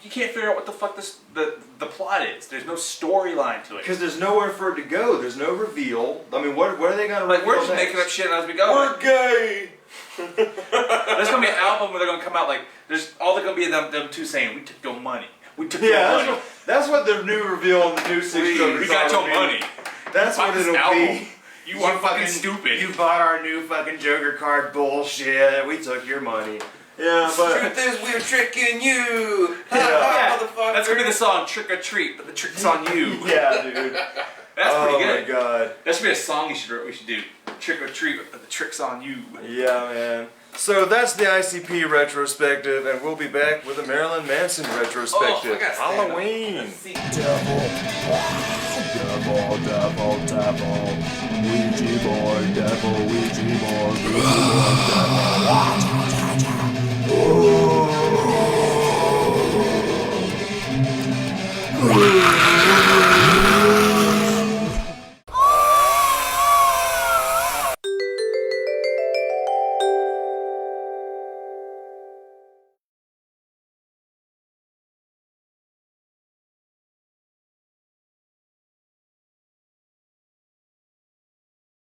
You can't figure out what the fuck the plot is. There's no storyline to it. Because there's nowhere for it to go. There's no reveal. I mean, what are they gonna Like reveal we're just next? making up shit as we go. We're gay! There's gonna be an album where they're gonna come out like there's all they're gonna be them two saying, "We took your money. We took your money. That's what the new reveal on the new six. We got your money. That's what it'll be. You are fucking stupid. You bought our new fucking Joker card bullshit. We took your money. Yeah, but Truth is, we're tricking you. Yeah. Motherfucker. That's gonna be the song "Trick or Treat," but the trick's on you. yeah, dude. That's pretty good. Oh my god. That should be a song we should do. Trick or Treat, but the trick's on you. Yeah, man. So that's the ICP retrospective, and we'll be back with a Marilyn Manson retrospective. Oh, I gotta stand up. Halloween. Devil, devil, devil, Ouija board, devil, Ouija board, Ouija board, devil.